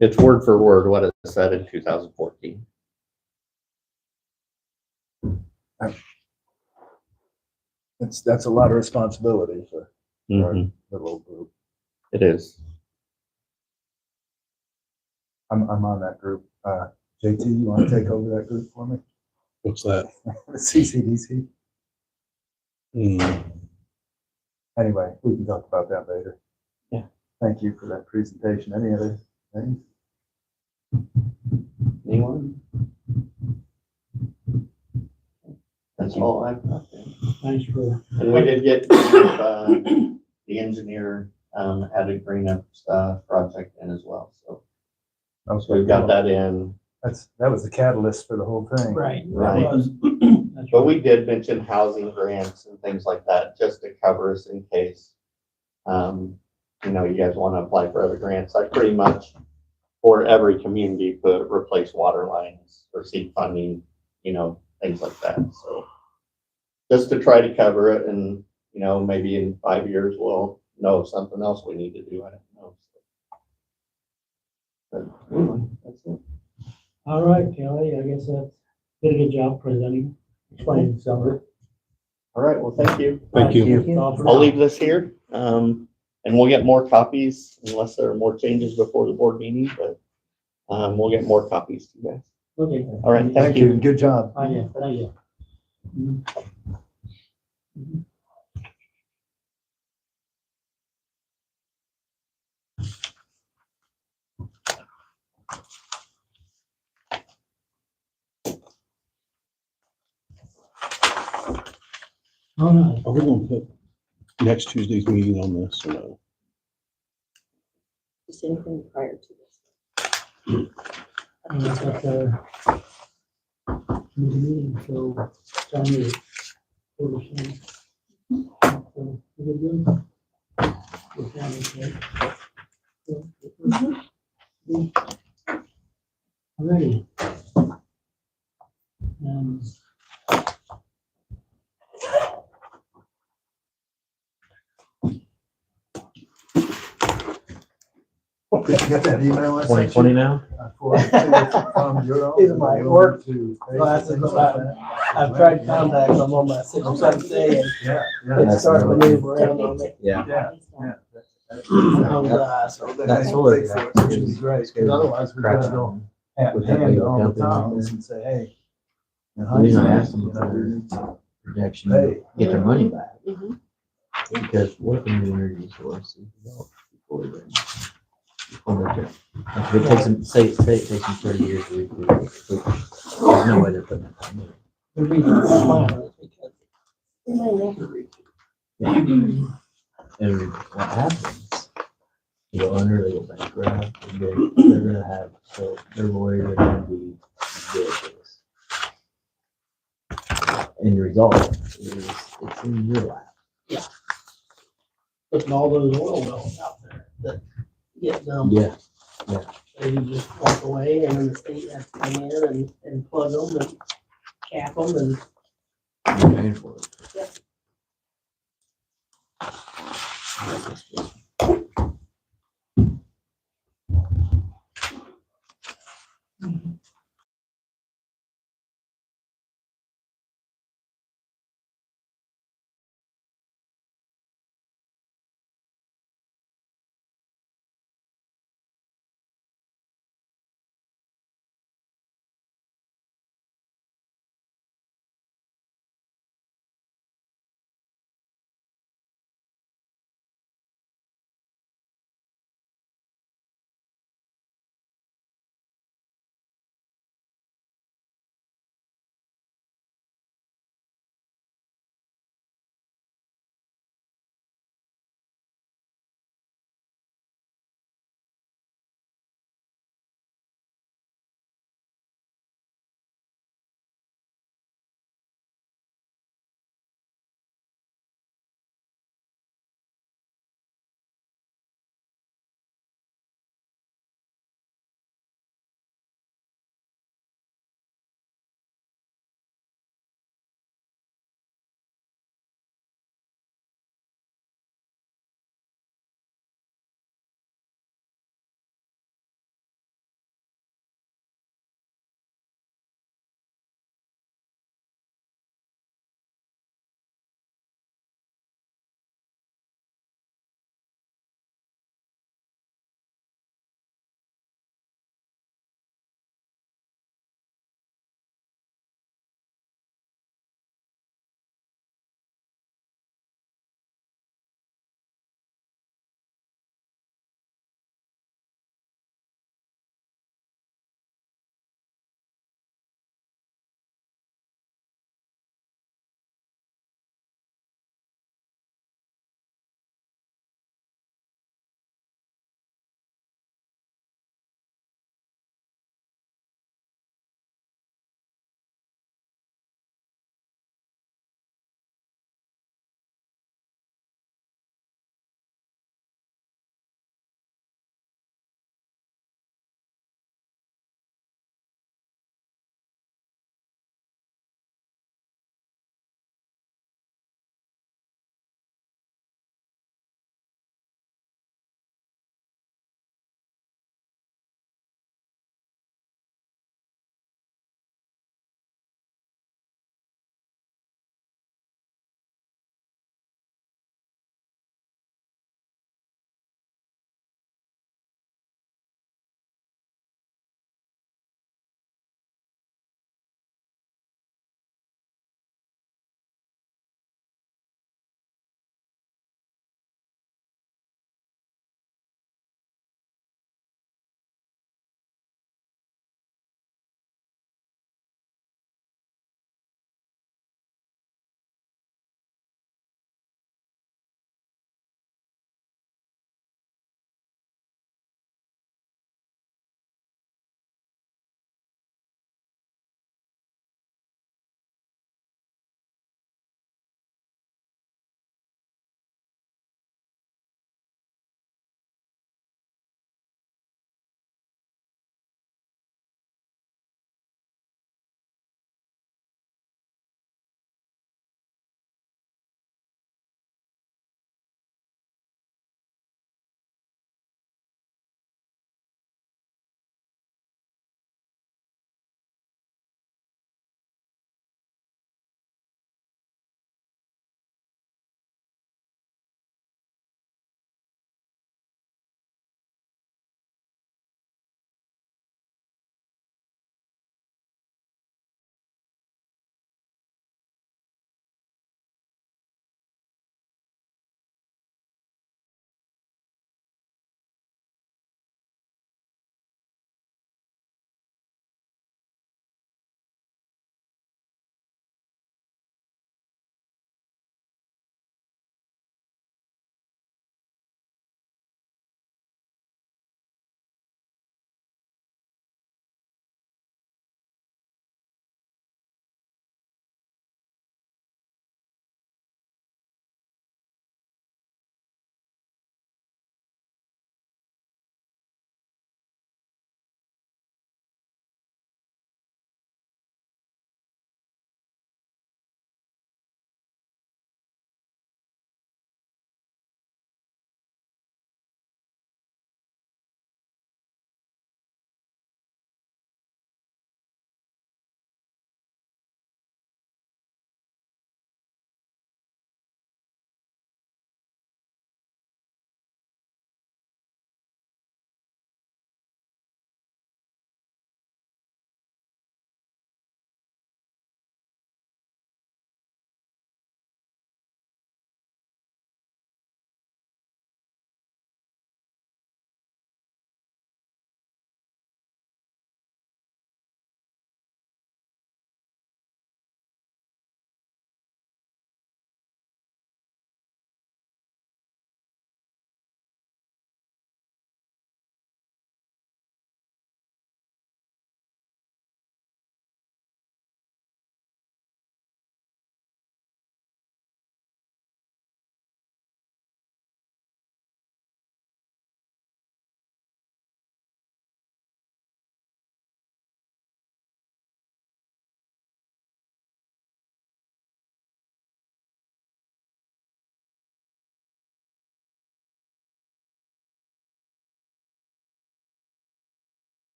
It's word for word what it said in 2014. That's a lot of responsibility for our Mhm. little group. It is. I'm on that group. JT, you want to take over that group for me? What's that? CCDC. Hmm. Anyway, we can talk about that later. Yeah. Thank you for that presentation. Any other things? Anyone? That's all I've got. Thanks for. And we did get the engineer added greenup project in as well. So we've got that in. That was the catalyst for the whole thing. Right. Right. That's But right. we did mention housing grants and things like that, just to cover us in case, you guys want to apply for other grants. I pretty much, for every community, put replace water lines or seek funding, things like that. So just to try to cover it and, maybe in 5 years, we'll know something else we need to do. I don't know. But anyway, that's it. All right, Kelly, I guess that's did a good job presenting, explaining some of it. All right, well, thank you. Thank you. That's all for I'll now. leave this here, and we'll get more copies unless there are more changes before the board meeting, but we'll get more copies to you guys. Okay. All right, Thank you. Good job. Thank you. All right. Are we gonna put next Tuesday's meeting on this or no? Just anything prior to this. That's at the meeting, so time is 47. So, is it good? We're kind of okay. So, Alrighty. Did you get that email I sent 2020 you? now? I forwarded it to you from your own. These are my work to glasses, things but like that. I've tried contacts, I'm on my sixth or seventh day, and Yeah, it's starting to move around on me. Yeah. yeah, yeah. So That's totally. Which would be great, because otherwise we're gonna go hand in hand all the time and say, hey. in The reason I hindsight, asked them you know, for projection, Hey. to get their money back. Mhm. Because what if a new energy source is developed before then? Before they're- If it takes them, say it takes them 30 years to recoup, there's no way they're putting it back. the reason I'm smiling is because They may never reach it. And what happens? You go under, they go bankrupt, and they're gonna have, so their lawyers are gonna be ridiculous. And the result is, it's in your lap. putting all those oil wells out there that get dumped. Yeah, So you just walk away and then the state has to come in and plug them and cap them and you're paying for it.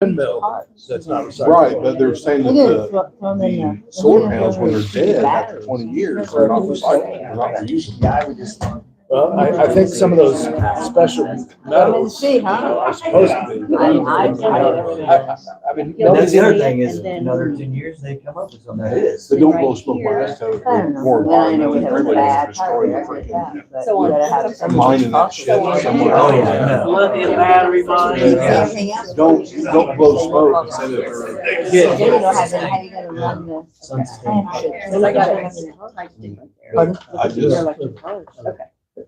Windmill, that's not recyclable. Right, but they're saying that It is, the throw them in the. solar panels, when they're dead after 20 years, they're not recyclable, they're not reusable. Well, I think some of those special metals See, huh? are supposed to be. I mean, And that's the other thing is, And then- another 10 years, they come up with something that is. So don't Right blow smoke here. by us, tell I don't know. more Well, I know we environmentally have a friendly bad than destroy the tire, freaking but So on- you gotta have some- mining that shit somewhere. Oh, yeah, no. Lithium battery mine. Yeah. Don't blow smoke and say that they're. Then you don't have, how you gonna run the. Because I got it. Pardon? I just- Okay.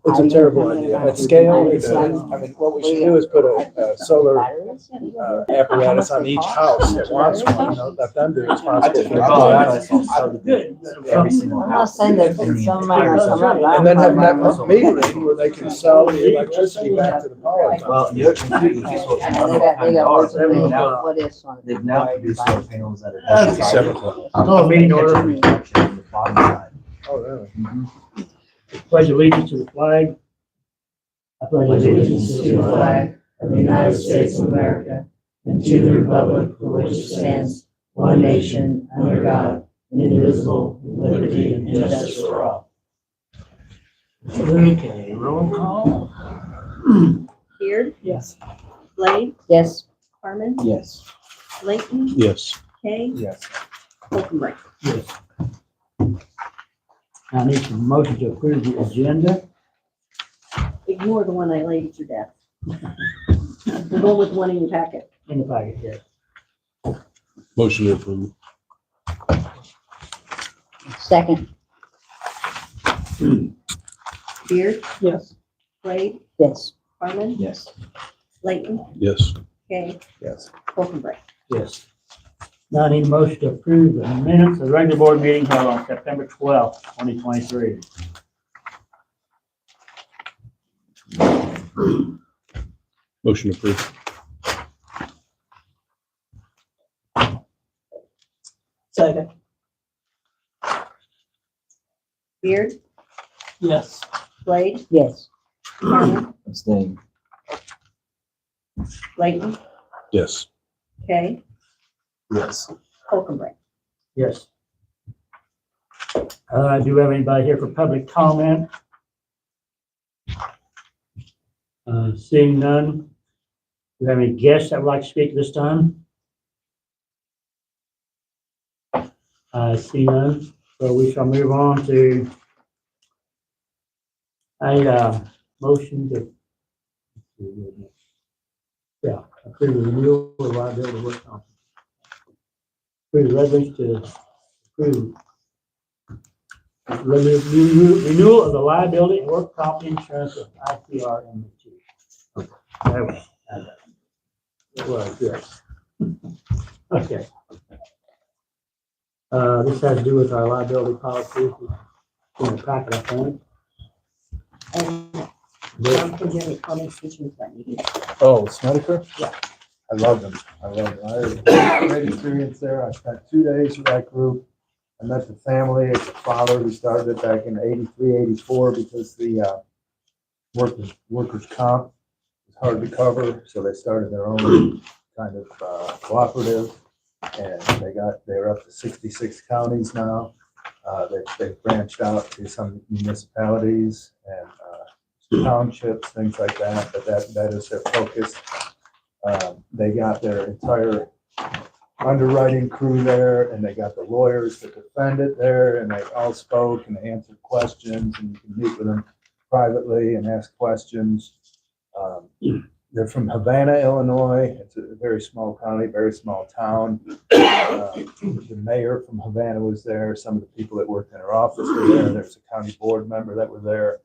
It's a terrible idea. At scale, it's, I mean, what we should do is put a solar apparatus on each house that wants one, you know, let them be responsible for it. Good. Every single I'm not house. saying that some might not come up. And then have that metering where they can sell the electricity back to the power company. Well, the other thing too, is just what And they got words of they've now, what is one. they've now produced solar panels that are. Okay. 7 o'clock. Oh, meeting order. Catch a reflection on the bottom side. Oh, really? Pledge allegiance to the flag. I pledge allegiance to the flag of the United States of America and to the republic for which it stands, one nation, under God, indivisible, with liberty and justice for all. Okay, roll call. Beard, Yes. Blade, Yes. Harmon, Yes. Layton, Yes. Kay, Yes. Holcomb. Yes. I need some motion to approve the agenda. Ignore the one I laid at your desk. The one with one in your packet. In the packet, yes. Motion to approve. Second. Beard, Yes. Blade, Yes. Harmon, Yes. Layton, Yes. Kay, Yes. Holcomb. Yes. Now I need a motion to approve the minutes of the regular board meeting held on September 12th, 2023. Motion approved. Second. Beard, Yes. Blade, Yes. Harmon, Abstain. Layton, Yes. Kay, Yes. Holcomb. Yes. Do we have anybody here for public comment? Seeing none. Do we have any guests that would like to speak this time? See none, so we shall move on to a motion to approve the renewal of liability work comp. Approve the resolution to approve renewal of the liability and work comp insurance of IPR and the two. It was, yes. Okay. This has to do with our liability policy in the packet, I think. And John, can you have any comments since you was that meeting? Oh, Snedeker? Yeah. I love them. I love them. I had a great experience there. I spent 2 days with that group. I met the family. It's a father who started it back in 83, 84 because the workers' comp was hard to cover. So they started their own kind of cooperative. And they're up to 66 counties now. They've branched out to some municipalities and townships, things like that, but that is their focus. They got their entire underwriting crew there, and they got the lawyers to defend it there, and they all spoke and they answered questions, and you can meet with them privately and ask questions. They're from Havana, Illinois. It's a very small county, very small town. The mayor from Havana was there. Some of the people that worked in her office were there. There was a county board member that were there.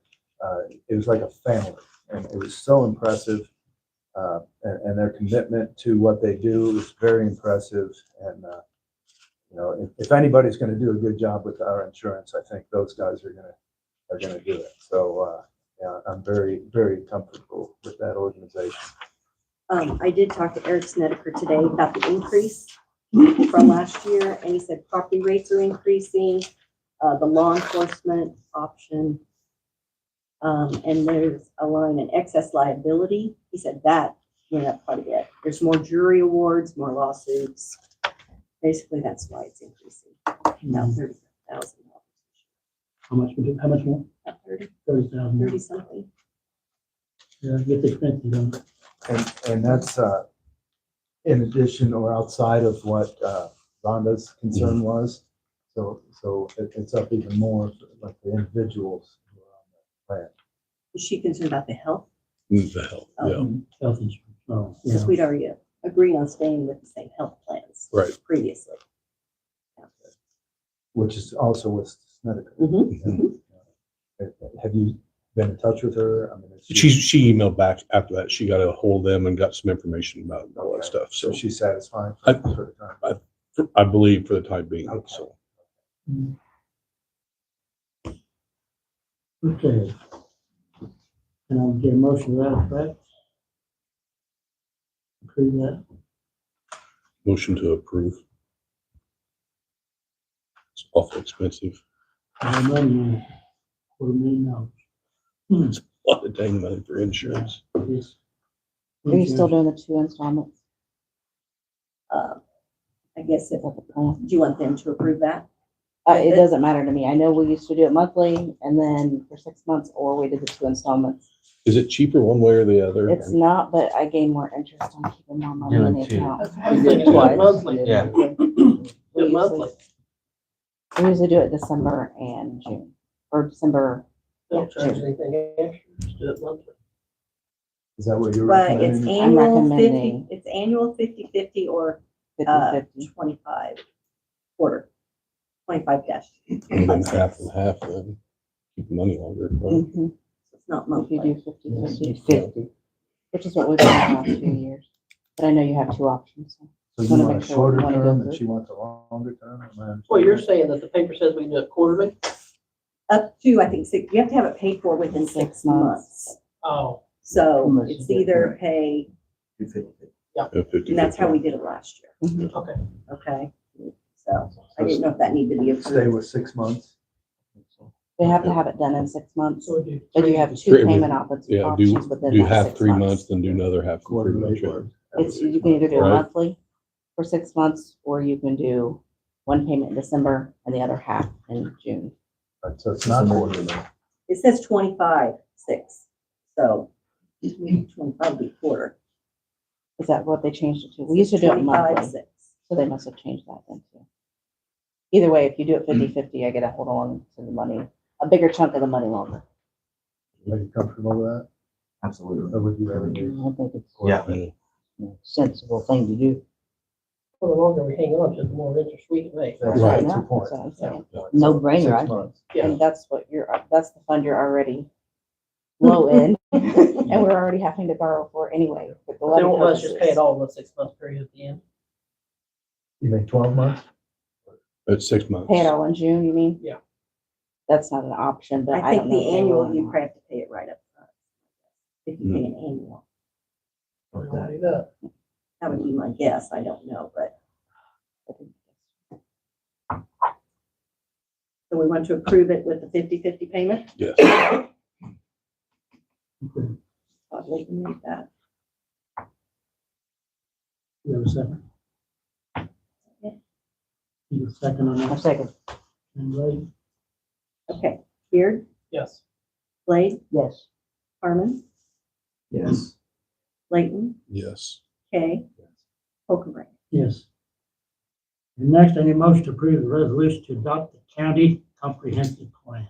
It was like a family, and it was so impressive. And their commitment to what they do is very impressive. And if anybody's going to do a good job with our insurance, I think those guys are going to do it. So I'm very, very comfortable with that organization. I did talk to Eric Snedeker today about the increase from last year, and he said property rates are increasing, the law enforcement option, and there's a line in excess liability. He said that went up quite a bit. There's more jury awards, more lawsuits. Basically, that's why it's increasing. Now $30,000. How much more? About 30,000. 30 something. Yeah, get the expenses on it. And that's, in addition or outside of what, Rhonda's concern was. So it's up even more for like the individuals who are on that plan. Is she concerned about the health? The help, yeah. Health insurance. Oh, yeah. Because we'd already agreed on staying with the same health plans. Right. Previously. Which is also with Snedeker. Mhm. Have you been in touch with her? I mean, is She emailed back after that. She got a hold of them and got some information about all that stuff. So So she's satisfied I- for the time? I believe for the time being, Okay. so. Okay. Can I get a motion to that effect? Approve that? Motion to approve. It's awful expensive. No money on it. $250,000. It's a lot of dang money for insurance. Yes. Are you still doing the 2 installments? I guess if, Is that the plan? do you want them to approve that? It doesn't matter to me. I know we used to do it monthly and then for 6 months, or we did the 2 installments. Is it cheaper one way or the other? It's not, but I gain more interest on keeping more money in the Doing two. account. I was thinking about monthly. Yeah. We Do it usually- monthly. we usually do it December and June, or December. Don't charge anything extra, just do it monthly. Is that what you're But it's recommending? annual recommending- 50, it's annual 50/50 or 50/50. 25 quarter. 25 dash. And then half and half, then keep the money longer. right? Mhm. It's not If you monthly. do 50/50, which is what we've done the last 2 years. But I know you have 2 options. so. So you wanna want a make sure shorter we wanna go term through. and she wants a longer term? Am I understanding? Well, you're saying that the paper says we can do it quarterly? Up to, I think, you have to have it paid for within 6 months. Oh, So Unless you it's get either pay, 250. and that's how we did it last year. okay. Okay. So I didn't know if that needed to be Stay approved. with 6 months? They have to have it done in 6 months, So we do. but you have Three- 2 payment options Yeah, options within do that half 6 3 months, months. then do another half. for 3 months, Quarterly yeah. or? It's, you can either do it Right. monthly for 6 months, or you can do one payment in December and the other half in June. Right, so it's not quarterly. It says 25/6. So 25 would be quarter. Is that what they changed it to? We used to do it monthly, 25/6. so they must have changed that then too. Either way, if you do it 50/50, I get to hold on to the money, a bigger chunk of the money longer. Are you comfortable with that? Absolutely. Or would you rather do? I think it's Yeah. a sensible thing to do. Well, the longer we hang on to, the more interest we can make. That's Right. right, Yeah, 2 points. that's what I'm saying. So No brainer, 6 I months. Yeah. And that's what that's the fund you're already low in, and we're already having to borrow for anyway. for the They levy won't let us just pay purposes. it all in one 6-month period at the end. You mean 12 months? It's 6 months. Pay it all in June, you mean? Yeah. That's not an option, but I I think don't know. the if they will annual, or you not. probably have to pay it right up front. If you pay an annual, We don't do that. that would be my guess. I don't know, but. So we want to approve it with the 50/50 payment? Yes. Okay. Probably can make that. You have a second? You have a second on A that? second. And Blake? Okay, Beard, Yes. Blade, Yes. Harmon, Yes. Layton, Yes. Kay, Okaray. Yes. And next, I need a motion to approve the resolution to adopt the county comprehensive plan.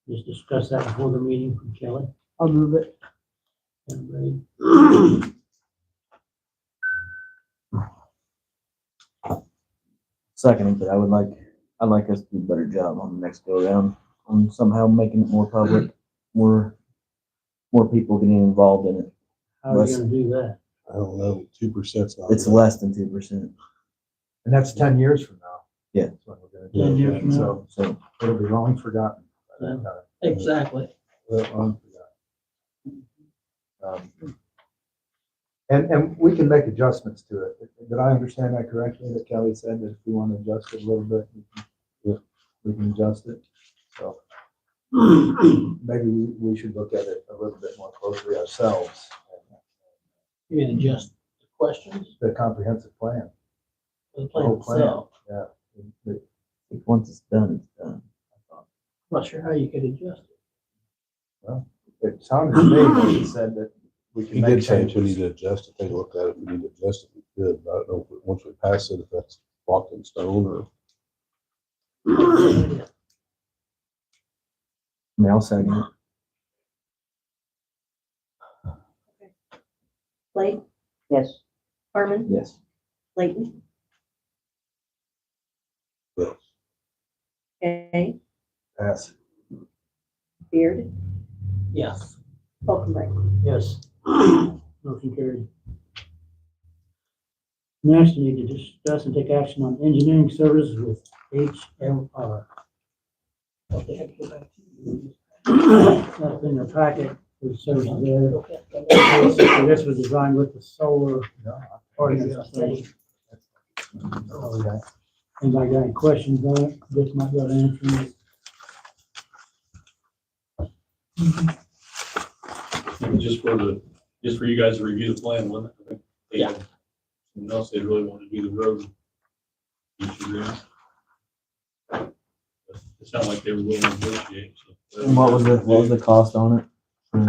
Just discuss that before the meeting from Kelly. I'll move it. Everybody. Second, but I'd like us to do a better job on the next go around, on somehow making it more public, more people getting involved in it. How are you gonna do that? I don't know, 2%'s not. It's less than 2%. And that's 10 years from now. Yeah. That's when we're gonna 10 do years it. from now. So it'll be long forgotten by that time. Exactly. Long forgotten. And we can make adjustments to it. Did I understand that correctly, that Kelly said that if we want to adjust it a little bit, we can adjust it? So maybe we should look at it a little bit more closely ourselves You mean adjust the questions The comprehensive plan. for the The plan whole plan. itself? Yeah. Once it's done, it's done. I'm not sure how you could adjust it. It sounded to me like he said that we can He make did say if we need changes. to adjust it, take a look at it, if we need to adjust it, we could, but I don't know, if once we pass it, if that's locked in stone or. I mean, I'll second it. Blake, Yes. Harmon, Yes. Layton, Yes. Kay, Pass. Beard, Yes. Falconbridge. Yes. Motion carried. Next, we need to discuss and take action on engineering services with HLR. Okay, I have to go back to you. That's in the packet, the services there. Okay. This was designed with the solar No, ordinance. Okay. Anybody got any questions on it? This might be able to answer them. Just for you guys to review the plan, wasn't it? I think they Yeah. had Someone else, they really want to do the road. It sounded like they were willing to negotiate, so. And what was the cost on it? For,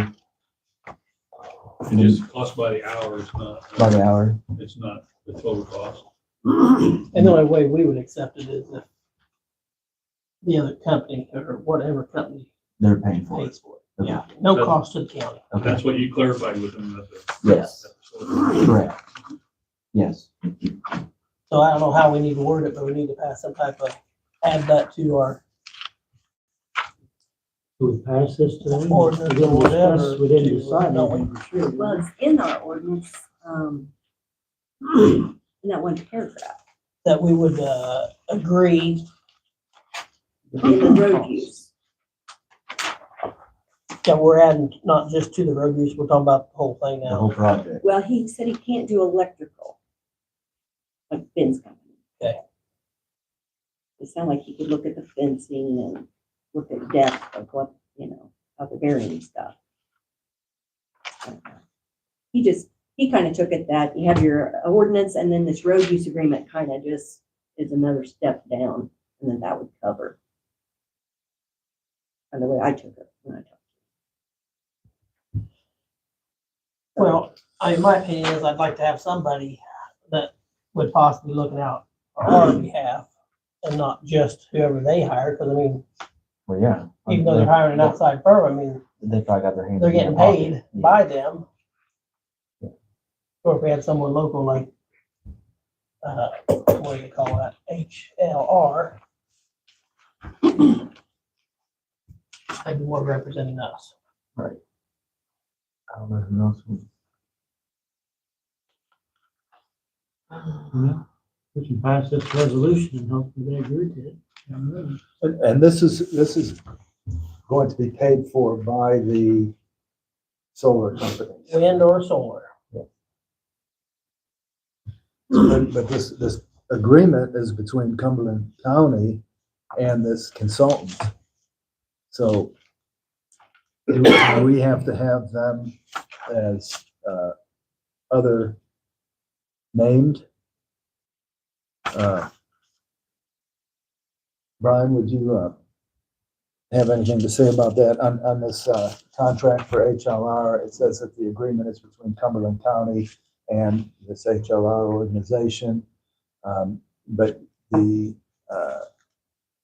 It just costs by the hour, by the hour? it's not the total cost. And the only way we would accept it is if the other company or whatever company They're paying for it. pays for it. Yeah, no cost to the county. Okay. That's what you clarified with them at the. Yes. at the- Correct. Yes. So I don't know how we need to word it, but we need to pass some type of, add that to our Do we pass this to them? Ordinance We didn't or whatever discuss- We didn't to- decide no. anything for sure. Well, it's in our ordinance, in that one paragraph, that we would agree. in the road use. That we're adding not just to the road use, we're talking about the whole thing The now. whole project. Well, he said he can't do electrical, like Ben's company. Okay. It sounded like he could look at the fencing and look at depth of what, of the varying stuff. He kind of took it that you have your ordinance and then this road use agreement kind of just is another step down, and then that would cover. And the way I took it when I talked. Well, my opinion is I'd like to have somebody that would possibly looking out on our behalf and not just whoever they hire, because I mean, Well, yeah. even though they're hiring an outside firm, I mean, They probably got their hands. they're in their getting pocket. paid Yeah. by them. Yeah. Or if we had someone local like, what do they call that, HLR. I'd be more representing us. Right. I don't know who else would. Well, we can pass this resolution and hopefully they agree to it. And this is going to be paid for by the solar companies. Wind or solar. But this agreement is between Cumberland County and this consultant. So do we have to have them as other named? Brian, would you have anything to say about that on this contract for HLR? It says that the agreement is between Cumberland County and this HLR organization. But the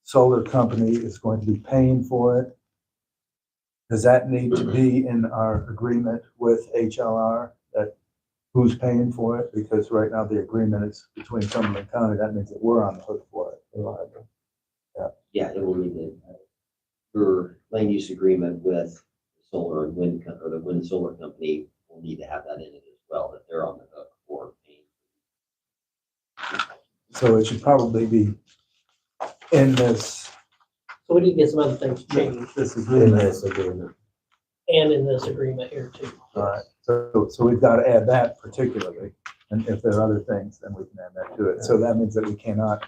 solar company is going to be paying for it. Does that need to be in our agreement with HLR, that who's paying for it? Because right now the agreement is between Cumberland County. That means that we're on the hook for it. Yeah, it will need to, your land use agreement with solar and wind, or the wind solar company will need to have that in it as well, that they're on the hook for paying. So it should probably be in this, So we need to get some other things changed this In agreement. this agreement. and in this agreement here too. All right, so we've got to add that particularly, and if there are other things, then we can add that to it. So that means that we cannot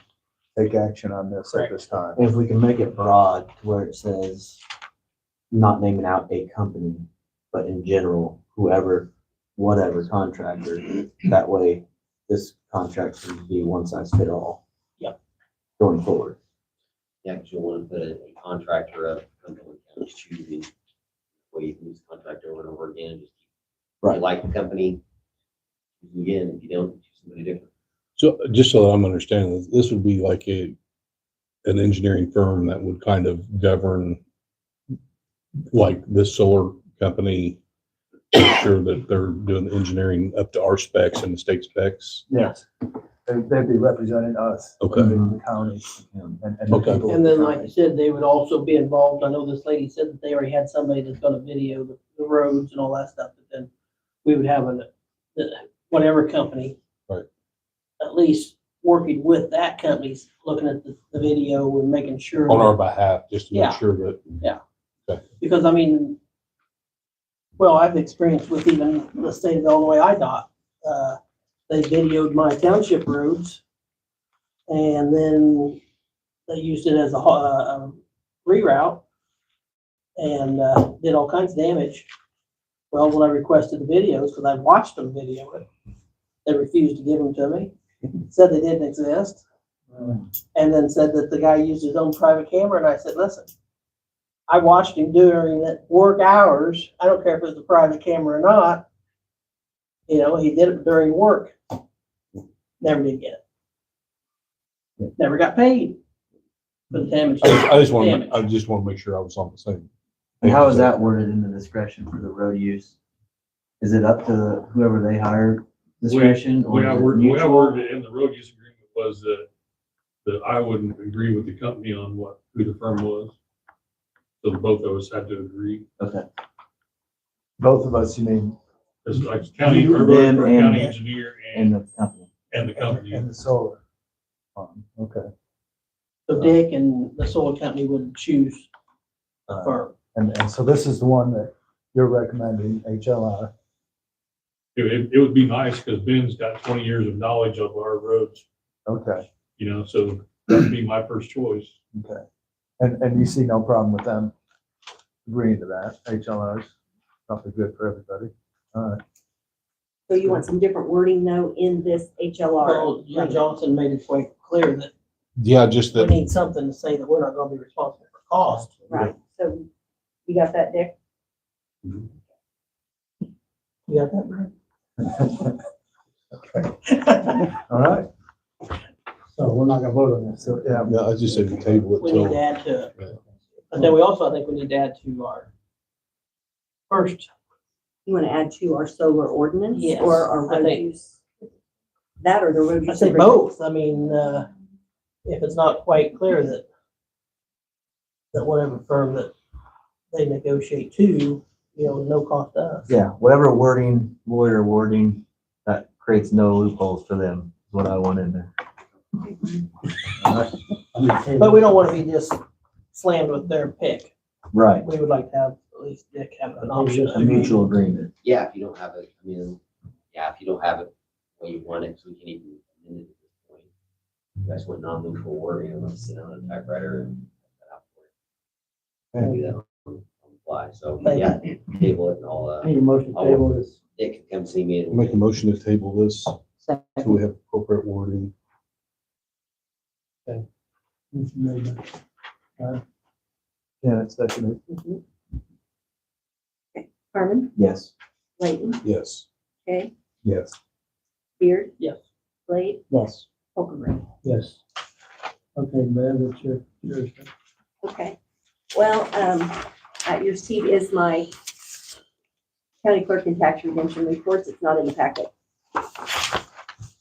take action on this at this time. If we can make it broad to where it says, not naming out a company, but in general, whoever whatever contractor. That way, this contract can be one size fit all. Yep. Going forward. Yeah, because you want to put a contractor of Cumberland County's choosing, where you can use the contractor over and over again, just if you like the company, choose again, if you don't, choose somebody different. So just so that I'm understanding, this would be like an engineering firm that would kind of govern like this solar company, make sure that they're doing the engineering up to our specs and the state specs. Yes, they'd be representing us. Okay. in the county and the Okay. people of And the then, like county. you said, they would also be involved. I know this lady said that they already had somebody that's gonna video the roads and all that stuff, but then we would have whatever company. Right. At least working with that company's looking at the video and making sure. On our behalf, just to Yeah. make sure that. Because I mean, well, I've experienced with even the state of Illinois IDOT, they videoed my township roads. And then they used it as a reroute and, did all kinds of damage. Well, when I requested the videos, because I watched them video it, they refused to give them to me, said they didn't exist. And then said that the guy used his own private camera, and I said, listen, I watched him during the work hours. I don't care if it was a private camera or not. You know, he did it during work. Never did get it. Never got paid for the damage. I just want Damage. to make sure I was on the same. And how is that worded in the discretion for the road use? Is it up to whoever they hire discretion? The way I or is it worded mutual? it in the road use agreement was that I wouldn't agree with the company on who the firm was. So the both of us had to agree. Okay. Both of us, you mean, It's like county, You, or them, county and- engineer And and the company. the company. and the solar. Okay. So Dick and the solar company would choose a firm. And so this is the one that you're recommending, HLR. It would be nice because Ben's got 20 years of knowledge of our roads, Okay, you know, so that'd be my first choice. okay. And you see no problem with them agreeing to that, HLR's something good for everybody. All right. So you want some different wording though in this HLR? Well, yeah, Johnson made it quite clear that Yeah, just we that, need something to say that we're not gonna be responsible for cost. Right, so you got that, Dick? You got that, Brad? Okay, all right. So we're not gonna vote on this. So, yeah, no, I just said to table We it need to till, add to it. But then we also, I think we need to add to our first, You want to add to our solar ordinance? Yes, Or our I road think- use? That or the road I use? say agreement? both. I mean, if it's not quite clear that whatever firm that they negotiate to, you know, no cost to us. Yeah, whatever wording, lawyer wording, that creates no loopholes for them, is what I want in there. But we don't want to be just slammed with their pick. Right, We would like to have at least Dick have an option. a mutual agreement. Yeah, if you don't have it, I mean, yeah, if you don't have it the way you want it, so we can even amend it at this point. You guys want non-neutral wording, I'm gonna sit down on a typewriter and type that out for you. Do that on the fly, so, Thank yeah, table it and all, Need a motion to table this. Dick can come see me. and- make a motion to table this till we have appropriate wording. yeah, it's definitely, Carmen, Yes. Layton, Yes. okay, yes. Beard, Yes. Blade, Yes. Okaring. Yes. Okay, Bev, it's yours. Okay, well, at your seat is my county clerk and tax redemption reports. It's not in the packet.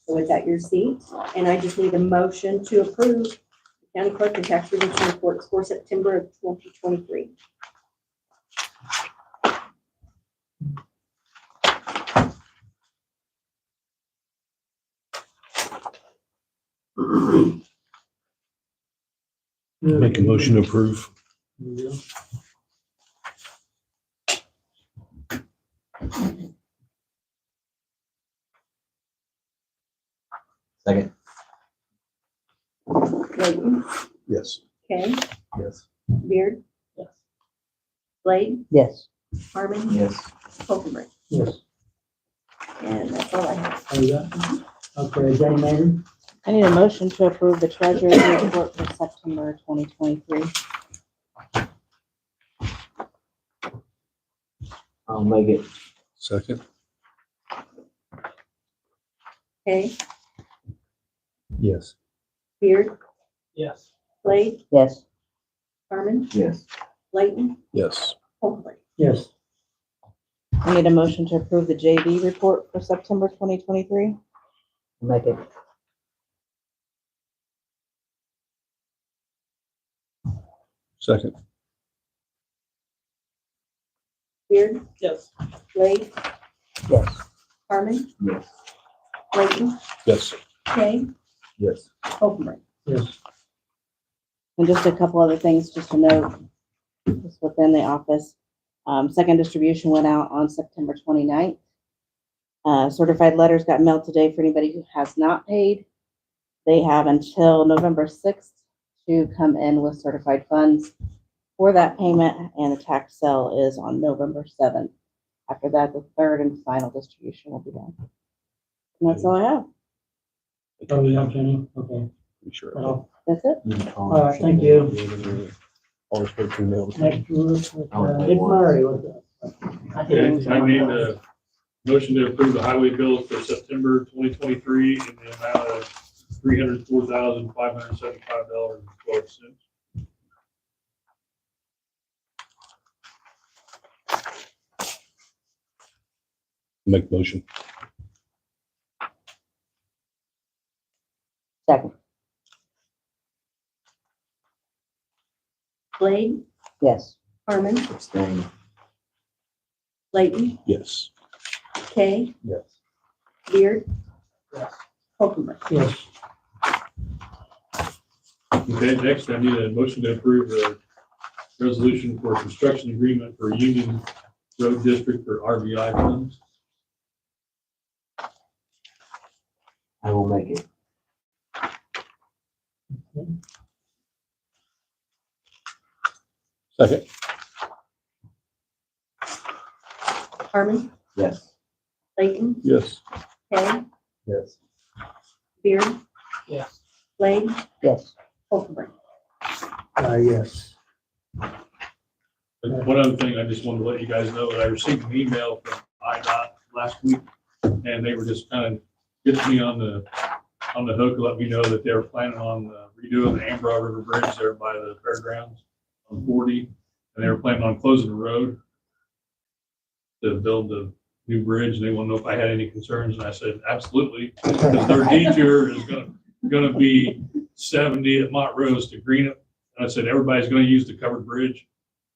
So it's at your seat, and I just need a motion to approve the county clerk and tax redemption reports for September of 2023. Make a motion to approve. Second. Layton, Yes. okay, Yes. Beard, Yes. Blade, Yes. Harmon, Yes. Okaring. Yes. And that's all I have. There you go. Okay, Jenny Mayer, I need a motion to approve the treasurer's report for September 2023. I'll make it. Second. Kay, Yes. Beard, Yes. Blade, Yes. Harmon, Yes. Layton, Yes. Hopefully. yes, I need a motion to approve the JV report for September 2023. Make it. Second. Beard, Yes. Blade, Yes. Harmon, Yes. Layton, Yes. Kay, Yes. Hopefully. yes. And just a couple other things just to note, just within the office. Second distribution went out on September 29th. Certified letters got mailed today for anybody who has not paid. They have until November 6th to come in with certified funds for that payment, and the tax sale is on November 7th. After that, the third and final distribution will be done. And that's all I have. Oh, you have Jenny, okay. Pretty sure. Well, That's it. all right, thank you. Always put two nails. Next, we'll look at, Dick Murray with the. Okay, I need a motion to approve the highway bills for September 2023 in the amount of $304,575.12. Make motion. Second. Blade, Yes. Harmon, Abstain. Layton, Yes. Kay, Yes. Beard, Yes. Hopefully. Yes, Okay, next I need a motion to approve the resolution for a construction agreement for Union Road District for RVI funds. I will make it. Second. Harmon, Yes. Layton, Yes. Kay, Yes. Beard, Yes. Blade, Yes. Hopefully. yes. And one other thing, I just wanted to let you guys know that I received an email from IDOT last week, and they were just kind of getting me on the hook, to let me know that they were planning on redoing the Amber River Bridge there by the fairgrounds on 40, and they were planning on closing the road to build the new bridge, and they want to know if I had any concerns, and I said, absolutely, because their detour is gonna be 70 at Montrose to Greenup, and I said, everybody's gonna use the covered bridge,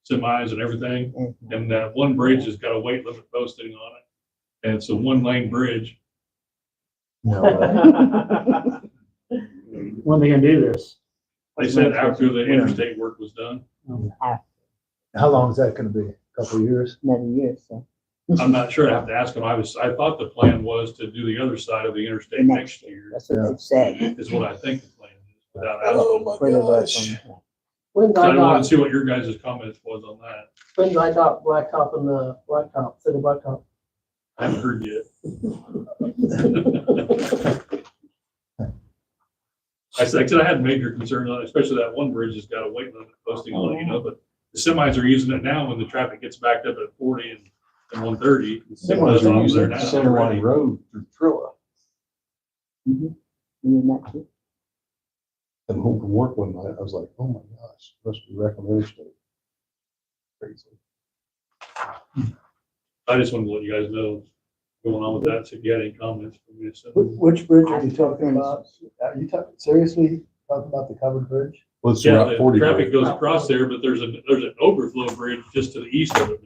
semis and everything, and that one bridge has got a weight limit posting on it, and it's a one-lane bridge. No way. When are they gonna do this? They said after the interstate work was done. How long is that gonna be? A couple of years? Another year, so. I'm not sure, I have to ask them. I thought the plan was to do the other side of the interstate next year, That's what they've said. is what I think the plan is, without asking. When's So I wanted to IDOT, see what your guys' comments was on that. when's IDOT blacktop and the blacktop, city blacktop? I haven't heard yet. I said I had major concerns on it, especially that one bridge has got a weight limit posting on it, but the semis are using it now when the traffic gets backed up at 40 and 130. Semis are using Now Center Line already. Road through Trilla. You mean that too? And home from work one night, I was like, oh my gosh, must be recommendation. Crazy. I just wanted to let you guys know what's going on with that, so if you had any comments for me. So Which bridge are you talking about? Are you seriously talking about the covered bridge? Well, it's yeah, Route the 40. traffic goes across there, but there's an overflow bridge just to the east of it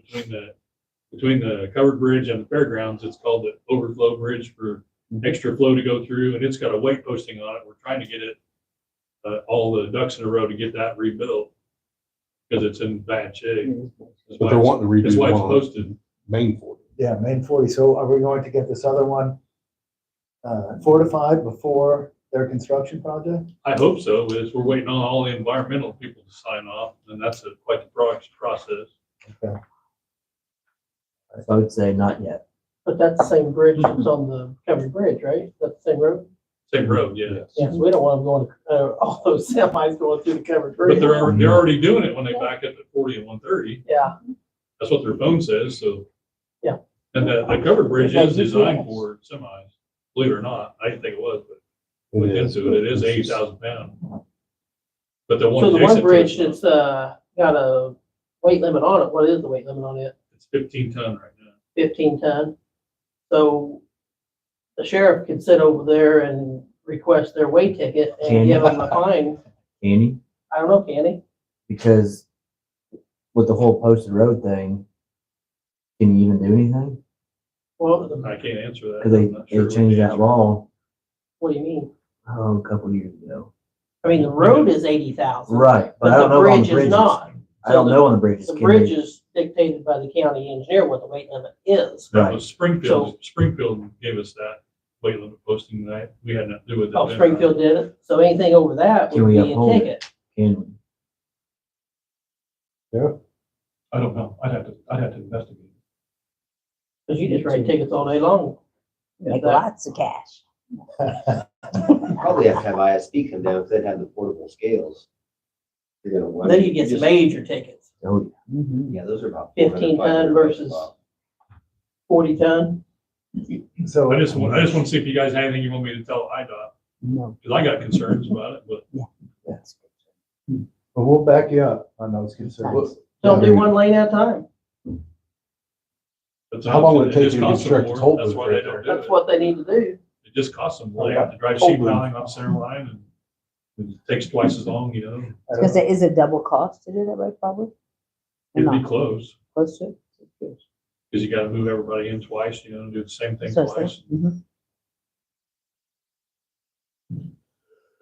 between the covered bridge and the fairgrounds. It's called the overflow bridge for extra flow to go through, and it's got a weight posting on it. We're trying to get it all the ducks in a row to get that rebuilt because it's in bad shape. But they're wanting to That's redo why it's one on posted. Main 40. Yeah, Main 40. So are we going to get this other one fortified before their construction project? I hope so. We're waiting on all the environmental people to sign off, and that's quite the process. Okay. I would say not yet. But that's the same bridge that's on the covered bridge, right? That's the same road? Same road, yeah. Yes, we don't want them going, all those semis going through the covered bridge. But they're already doing it when they back up at 40 and 130. Yeah, That's what their phone says, so. Yeah. And the covered bridge is designed for semis, believe it or not. I didn't think it was, but look into it. It is 80,000 pounds. But the one so the one adjacent to bridge it's that's, got a weight limit on it, what is the weight limit on it? it's 15 ton right now. 15 ton. So the sheriff could sit over there and request their weight ticket Can and you? give them a fine. Can you? I don't know, can he? Because with the whole posted road thing, can you even do anything? Well, I can't answer that. Because I'm not sure they what changed the that answer- law, what do you mean? a couple of years ago. I mean, the road is 80,000. Right, but I But don't the know on the bridge is bridges. not. I don't know on the bridges. The Can bridge they- is dictated by the county engineer what the weight limit is. That Right. was Springfield gave us that weight limit posting that we had nothing to do with it. Oh, Springfield did it. So anything over that Can would we be a uphold it? ticket. Can we? I don't know. I'd have to investigate. Because you just write tickets all day long. Make lots of cash. Probably have to have ISP come down, because they'd have the portable scales. You're gonna want. Then you get some major tickets, Oh, Yeah, those are about. 15 ton versus 40 ton. So. I just want to see if you guys have anything you want me to tell IDOT, No. because I got concerns about it, but But we'll back you up on those concerns. Don't do one lane at a time. it's How long would it take just you to costs them construct more. a toll That's booth why right they don't there? do That's it. what they need to do. It just costs them. Oh, They yeah. have to drive Toll sheet booth. piling on center line, and it takes twice as long, Because it is a double cost to do that, right, probably? It'd be Not close, close to it? because you gotta move everybody in twice, and do the same thing So it's twice. Mhm.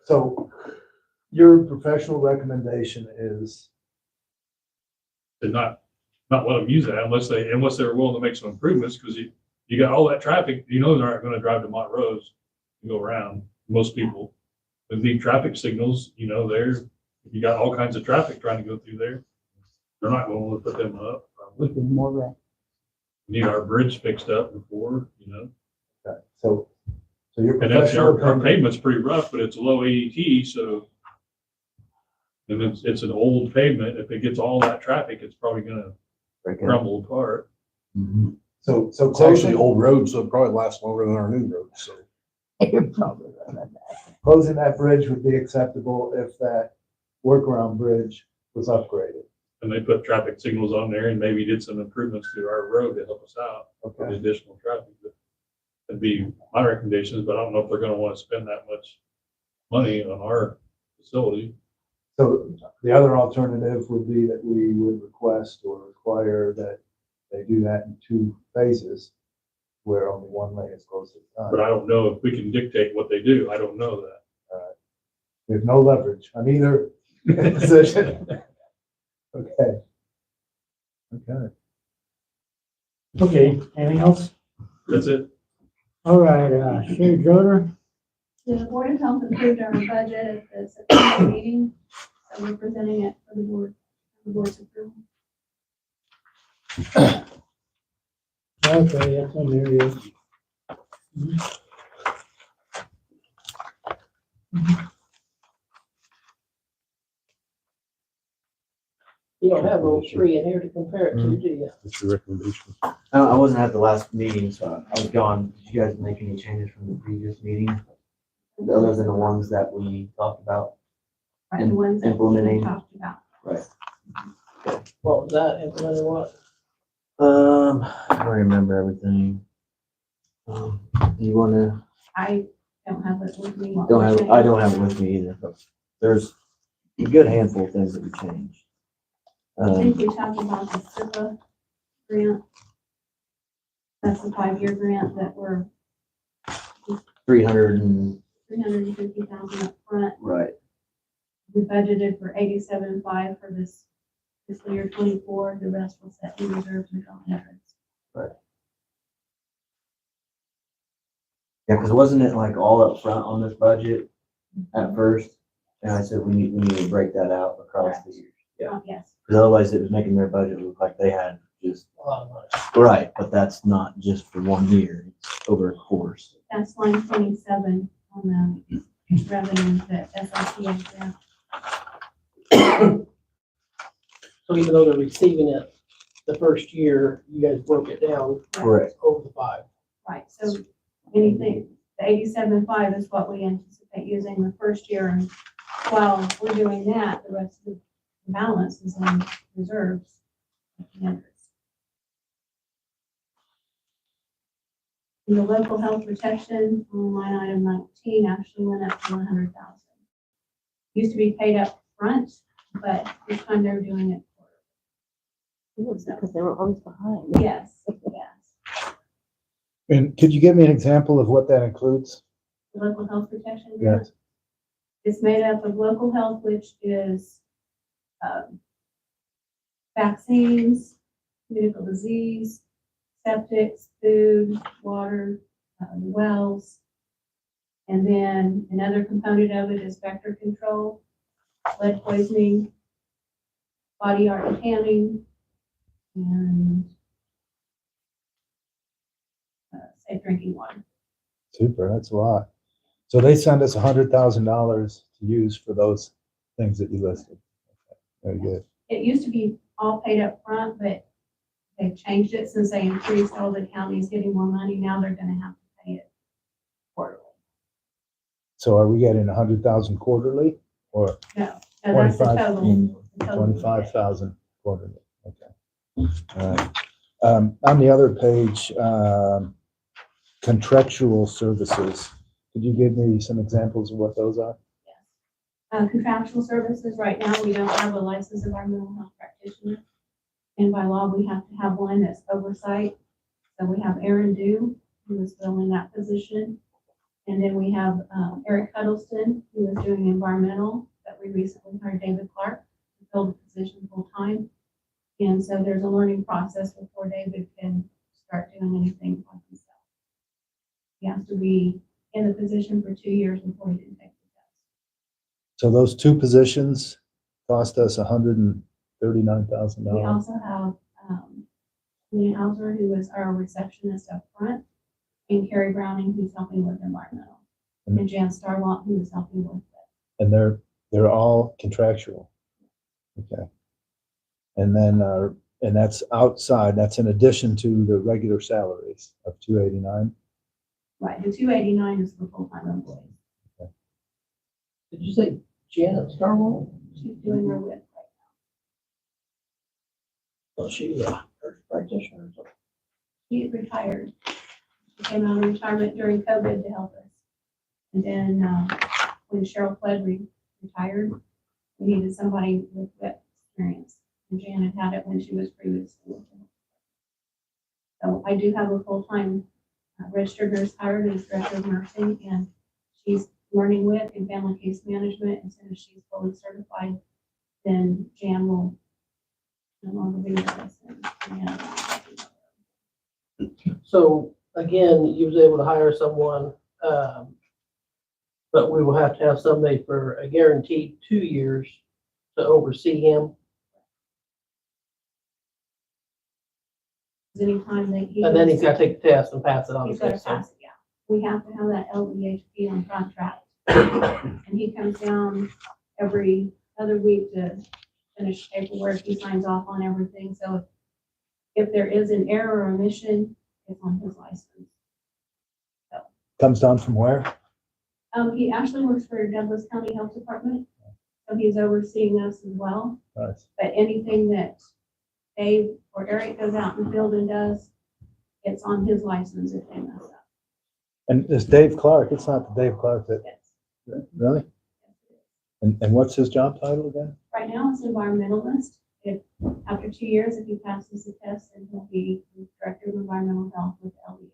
So your professional recommendation is, To not let them use that unless they're willing to make some improvements, because you got all that traffic, they're not gonna drive to Montrose and go around, most people. With the traffic signals, you got all kinds of traffic trying to go through there. They're not going to put them up, probably. More rent. Need our bridge fixed up before, okay, so your and that's, professional our opinion, pavement's pretty rough, but it's a low AET, so. And it's an old pavement, if it gets all that traffic, it's probably gonna break it. crumble apart. Mhm. so It's actually closing, old road, so it probably lasts longer than our new road, so. You're probably right on that. closing that bridge would be acceptable if that workaround bridge was upgraded. And they put traffic signals on there and maybe did some improvements to our road to help us out with Okay, additional traffic. That'd be my recommendations, but I don't know if they're gonna wanna spend that much money on our facility. so the other alternative would be that we would request or require that they do that in 2 phases, where only 1 lane is closed at a But time. I don't know if we can dictate what they do. I don't know that. There's no leverage on either position. Okay. Okay. Okay, anything else? That's it. All right, Sherry Droder, The Board of Health approved our budget at the September meeting, so we're presenting it for the board's approval. okay, that's on there, yeah. You don't have a 3 in here to compare it to, do you? What's your recommendation? I wasn't at the last meeting, so I was gone. Did you guys make any changes from the previous meeting? Other than the ones that we talked about? Right, the ones that we Implementing. talked about. Right. What was that, implementing what? I don't remember everything. You wanna, I don't have it with me. I don't have it with me either, but there's a good handful of things that we changed. I think we talked about the SIPA grant. That's the 5-year grant that we're 300 and, 350,000 up front. right, We budgeted for 87.5 for this fiscal year 24. The rest was set in reserves and on entrance. yeah, because wasn't it like all up front on this budget at first? And I said, we need to break that out across the years. Yes. Because otherwise it was making their budget look like they had just, A lot of money. right, but that's not just for 1 year, it's over a course. That's line 27 on the revenue that SRPA grant. So even though they're receiving it the first year, you guys broke it down Correct. over the 5. Right, so anything, the 87.5 is what we anticipate using the first year, and while we're doing that, the rest of the balance is in reserves. And the local health protection on line item 19 actually went up to 100,000. Used to be paid up front, but this time they're doing it Because they were always behind. yes, yes. And could you give me an example of what that includes? The local health protection grant. Yes. It's made up of local health, which is vaccines, communicable disease, septics, food, water, wells. And then another component of it is vector control, lead poisoning, body art and tanning, and safe drinking water. Super, that's a lot. So they send us $100,000 to use for those things that you listed. Very good. It used to be all paid up front, but they've changed it since they increased all the counties getting more money. Now they're gonna have to pay it quarterly. So are we getting 100,000 quarterly or No, that's the 25 total. The total. 25,000 quarterly? Okay. All right. On the other page, contractual services. Could you give me some examples of what those are? Contractual services, right now, we don't have a licensed environmental health practitioner. And by law, we have to have one that's oversight. So we have Aaron Dew, who is filling that position. And then we have Eric Huddleston, who is doing environmental, that we recently hired David Clark to fill the position full-time. And so there's a learning process before David can start doing anything for himself. He has to be in the position for 2 years before he can take the test. So those two positions cost us We $139,000. also have Leah Hauser, who is our receptionist up front, and Carrie Browning, who's helping with environmental, and Jan Starwalt, who is helping with it. And they're all contractual. Okay. And then, and that's outside, that's in addition to the regular salaries of 289. Right, the 289 is for full-time employees. Did you say Janet Starwell? She's doing her with right Well, she's a nurse practitioner. or something. now. She is retired. She came out of retirement during COVID to help us. And then when Cheryl Flood retired, we needed somebody with that experience. And Janet had it when she was previously with them. So I do have a full-time registered nurse hired as director of nursing, and she's learning with and family case management. As soon as she's fully certified, then Jan will no longer be with us. So again, you was able to hire someone, but we will have to have somebody for a guaranteed 2 years to oversee him. Anytime that he. And then he's got to take the test and pass it on. He's got to pass it, yeah. We have to have that LDHP on contract. And he comes down every other week to finish paperwork. He signs off on everything. So if there is an error or omission, it's on his license. Comes down from where? He actually works for Douglas County Health Department. So he's overseeing us as well. Nice. But anything that Dave or Eric goes out in the field and does, it's on his license if they mess up. And it's Dave Clark. It's not the Dave Clark that, Yes. really? And what's his job title again? Right now, it's environmentalist. If, after 2 years, if he passes the test, then he'll be the director of environmental health with LDH.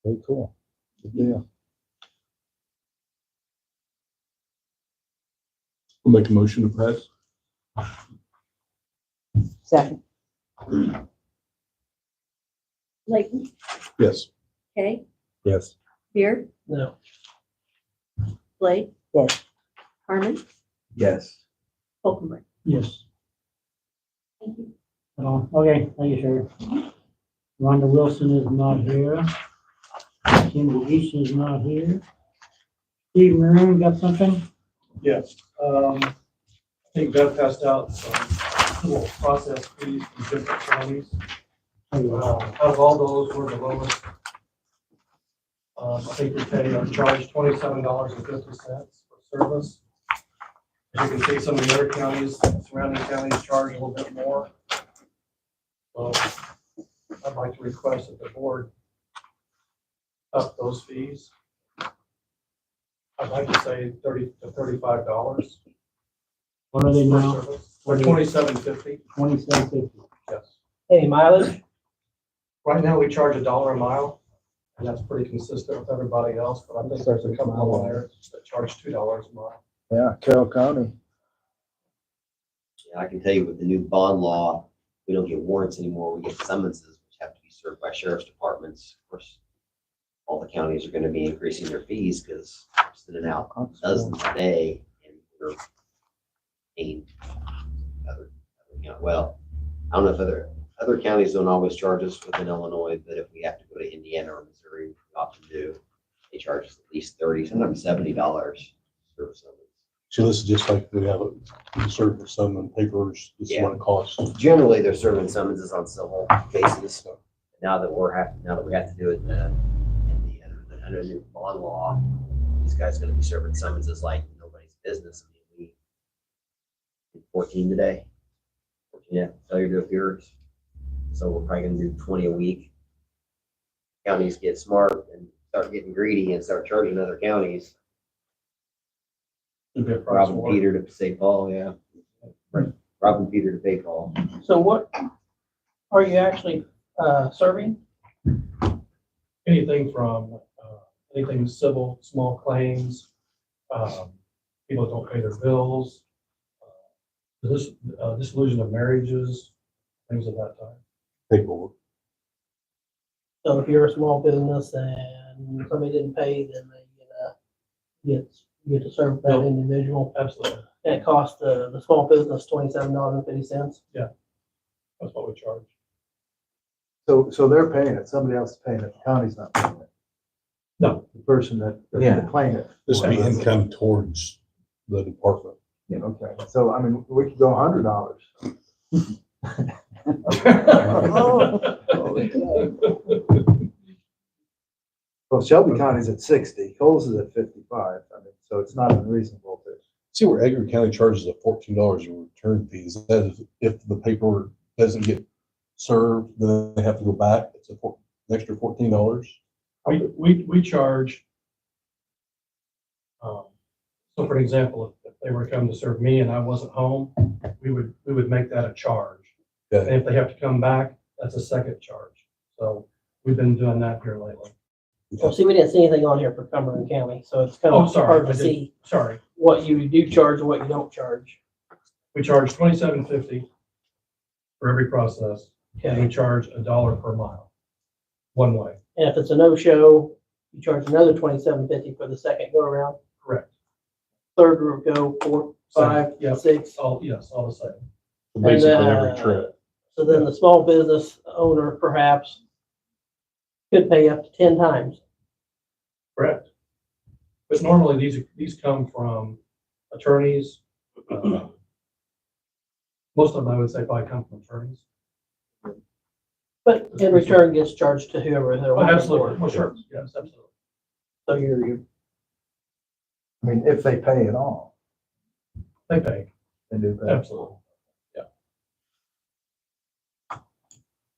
Very cool. Good deal. I'll make a motion to pass. Second. Layton, Yes. Kay, Yes. Beard, No. Blake. Yes. Harmon, Yes. Holcomb. Yes. Thank you. Oh, okay, thank you, sir. Rhonda Wilson is not here. Kim Easton is not here. Steve Maroon, got something? Yes, I think Beth passed out some little process fees from different counties. Out of all those, we're the lowest. I think we pay or charge $27.50 for service. As you can see, some of the other counties, surrounding counties charge a little bit more. So I'd like to request that the board up those fees. I'd like to say $30 to $35. What are they now? Or $27.50. $27.50. Yes. Any mileage? Right now, we charge $1 a mile, and that's pretty consistent with everybody else, but I think there's a couple of there that charge $2 a mile. Yeah, Carroll County. Yeah, I can tell you with the new bond law, we don't get warrants anymore. We get summonses, which have to be served by sheriff's departments. Of course, all the counties are going to be increasing their fees because we're sending out dozens a day and we're paying other, well, I don't know if other counties don't always charge us within Illinois, but if we have to go to Indiana or Missouri, which we often do, they charge us at least $30, sometimes $70 for summons. So this is just like we have a certain summon papers, this is what it costs. Generally, they're serving summonses on civil cases. Now that we have to do it under the new bond law, these guys are going to be serving summonses like nobody's business. I mean, we did 14 today. 14, yeah, failure to appear. So we're probably going to do 20 a week. Counties get smart and start getting greedy and start charging other counties. Robbing Peter to save Paul, yeah. Robbing Peter to pay Paul. So what are you actually serving? Anything from, anything civil, small claims, people don't pay their bills, dissolution of marriages, things of that type. Paperwork. So if you're a small business and somebody didn't pay, then they get to serve that individual. Absolutely. And it costs the small business $27.50. Yeah, that's what we charge. So they're paying it, somebody else is paying it, the county's not paying it. No. The person that, Yeah. the plaintiff. This would be income towards the department. Yeah, okay, so I mean, we could go $100. Well, Shelby County's at 60, Coles is at 55, I mean, so it's not unreasonable to. See where Edgar County charges a $14 in return fees. That is, if the paper doesn't get served, then they have to go back. It's an extra $14. We charge, so for example, if they were to come to serve me and I wasn't home, we would make that a charge. Okay. And if they have to come back, that's a second charge. So we've been doing that here lately. Well, see, we didn't see anything on here for Cumberland County, so it's kind of sorry, hard I to did. see Sorry. what you do charge and what you don't charge. We charge $27.50 for every process, and we Okay. charge $1 per mile, one way. And if it's a no-show, you charge another $27.50 for the second go-around. Correct. Third go, 4, 5, Yep. 6. All the same. So basically And, every trip. So then the small business owner perhaps could pay up to 10 times. Correct. But normally these come from attorneys. Most of them, I would say, probably come from attorneys. But in return gets charged to whoever they're Oh, working absolutely. for. Well, sure. Yes, absolutely. So you're I mean, if they pay it all, They pay. they do pay. Absolutely.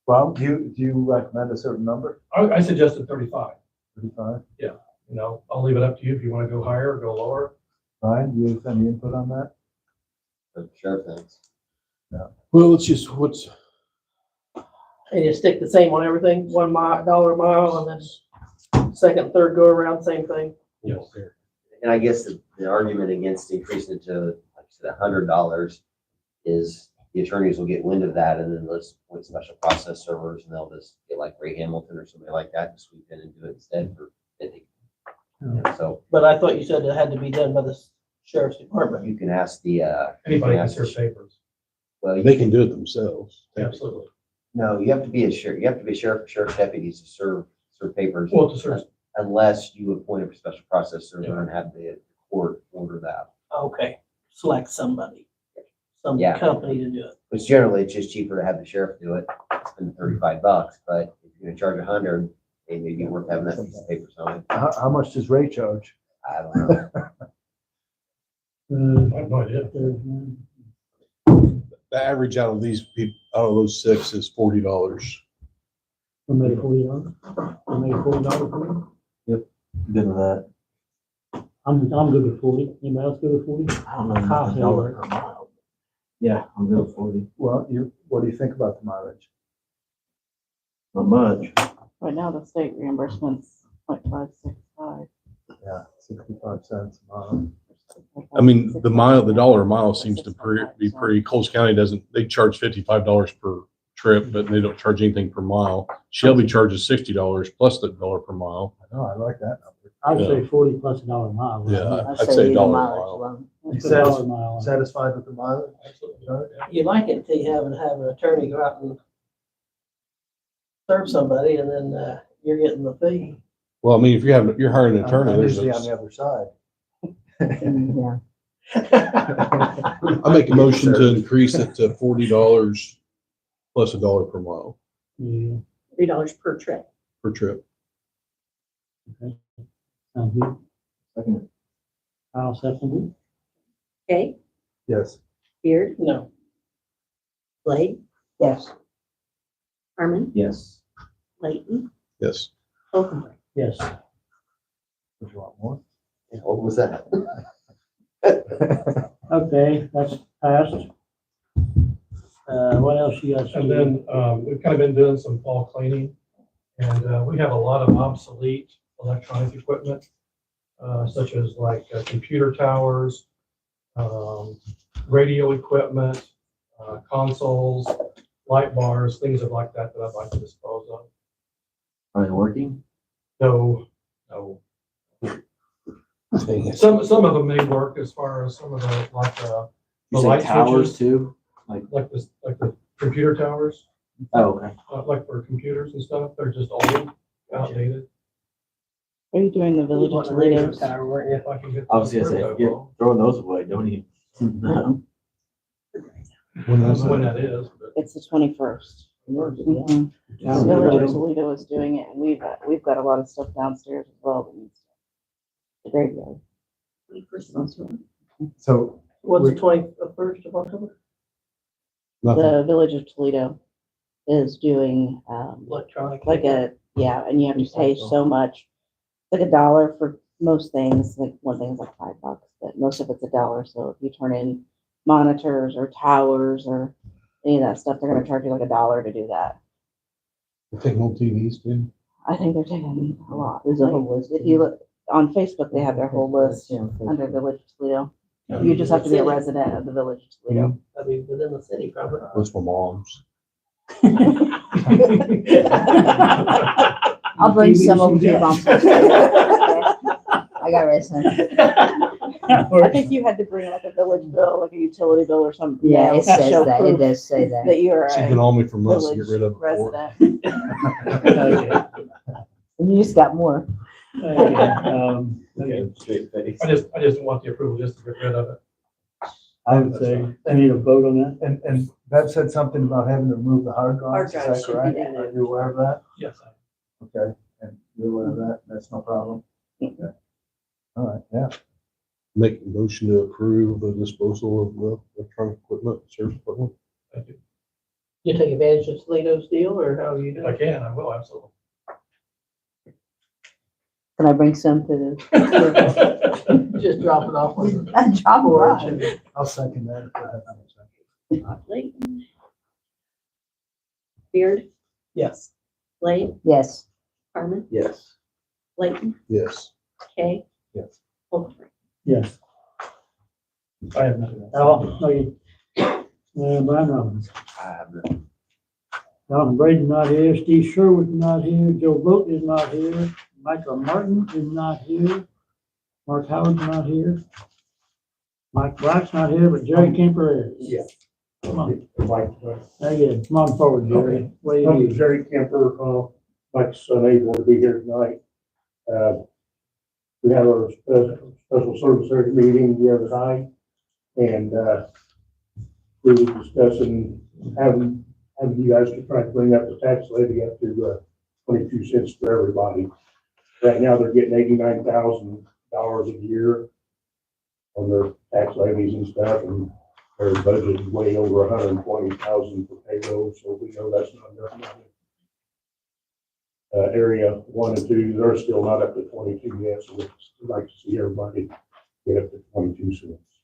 Well, do you recommend a certain number, I suggested 35. 35? You know, I'll leave it up to you if you want to go higher or go lower. Ryan, do you have any input on that? Sure, thanks. Well, it's just what's, and you stick the same on everything, $1 a mile, and then second, third go around, same thing. Yes. And I guess the argument against increasing it to, like I said, $100 is the attorneys will get wind of that and then let's appoint special process servers and they'll just get like Ray Hamilton or somebody like that to sweep in and do it instead for 50. So But I thought you said it had to be done by the sheriff's department. you can ask the, Anybody can serve papers. Well, They can do it themselves. Absolutely. No, you have to be a sheriff, or sheriff deputies to serve papers. Well, to serve. Unless you appoint a special process server and have the court order that. Okay, select somebody, some Yeah. company to do it. Which generally it's just cheaper to have the sheriff do it, spend $35, but if you're gonna charge 100, it may be worth having that piece of paper signed. How much does Ray charge? I don't know. I have no idea. The average out of these people, out of those 6 is $40. I made $40. I made $40 for you. Good with that. I'm good with 40. Anybody else good with 40? I don't know, nothing dollar per mile. Yeah, I'm good with 40. Well, what do you think about the mileage? Not much. Right now, the state reimbursement's 0.565. Yeah, 65 cents a mile. I mean, the dollar a mile seems to be pretty, Coles County doesn't, they charge $55 per trip, but they don't charge anything per mile. Shelby charges $60 plus the dollar per mile. I know, I like that number. I'd Yeah. say 40 plus $1 a mile. right? Yeah, I'd I'd say say leave the dollar a mileage mile. alone. Let's You put $1 a mile on it. Satisfied with the mileage? Absolutely. You like it until you have an attorney go out and serve somebody and then, you're getting the fee. Well, I mean, if you're hiring an attorney, I'm there's usually on the other side. Yeah. I make a motion to increase it to $40 plus $1 per mile Yeah. $3 per trip. per trip. Sounds good. Second. I'll second Okay, Yes. Beard, No, Blade, Yes. Harmon, Yes. Layton, Yes. Oakenberg. it. Yes. Would you want more? What was that? Okay, that's passed. What else you got? And then, we've kind of been doing some fall cleaning, and, we have a lot of obsolete electronic equipment, such as like computer towers, radio equipment, consoles, light bars, things like that that I'd like to dispose of. Are they working? No. Some of them may work as far as some of the, like, the You say light towers switches, too? like the computer towers, Oh, okay. like for computers and stuff, they're just old, outdated. Are you doing the Village of Toledo? If I can get. I was gonna say, throwing those away, don't you? No. When that is, but It's the 21st. Mhm. Yeah. The Village of Toledo is doing it, and we've got a lot of stuff downstairs as well that needs the graveyard. So what's the 21st of October? Nothing. The Village of Toledo is doing, Electronic. yeah, and you have to pay so much. Like $1 for most things, like one thing is like $5, but most of it's $1. So if you turn in monitors or towers or any of that stuff, they're gonna charge you like $1 to do that. They take old TVs too. I think they're taking a lot. There's a whole list. If you look on Facebook, they have their whole list Yeah, under Village of Toledo. You just have to be a resident of the Village of Toledo. I mean, within the city, probably. That's my mom's. I'll bring some over to your mom's house. I got resin. I think you had to bring like a village bill, like a utility bill or something. Yeah, to it says show that. It proof does say that. That you're She's been a on me for months to get village rid of it. before. resident. And you just got more. Okay, Straight face. I just didn't want the approval just to get rid of it. I would say, I need a vote on that. And Bev said something about having to remove the hard drives, is Hard drives that should be correct? done. Are you aware of that? Yes. Okay, and you're aware of that, that's no problem? Okay. All right, yeah. Make a motion to approve the disposal of the electronic equipment, service equipment. Thank you. You take advantage of Toledo's deal or how you do If I it? can, I will, absolutely. Can I bring some to the? Just drop it off on the Drop them porch off. and I'll second that. if I have a second. Layton. Beard, yes. Blade, Yes. Harmon, Yes. Layton, Yes. Kay, Yes. Oakenberg. Yes. I have nothing else. Oh, no, you, Brian Robbins. I have the- Donald Braden's not here, Steve Sherwood's not here, Joe Vogt is not here, Michael Martin is not here, Mark Howard's not here, Mike Black's not here, but Jerry Kemper is. Yeah. Come on. Mike, Very good. Come on forward, Jerry. What do you I'm need? Jerry Kemper, Mike's unable to be here tonight. We had our special service area meeting the other night, and we were discussing having you guys to try to bring up the tax levy up to 22 cents for everybody. Right now, they're getting $89,000 a year on their tax levies and stuff, and their budget is way over 120,000 for payroll, so we know that's not enough money. Area 1 and 2, they're still not up to 22 yet, so we'd like to see everybody get up to 22 cents.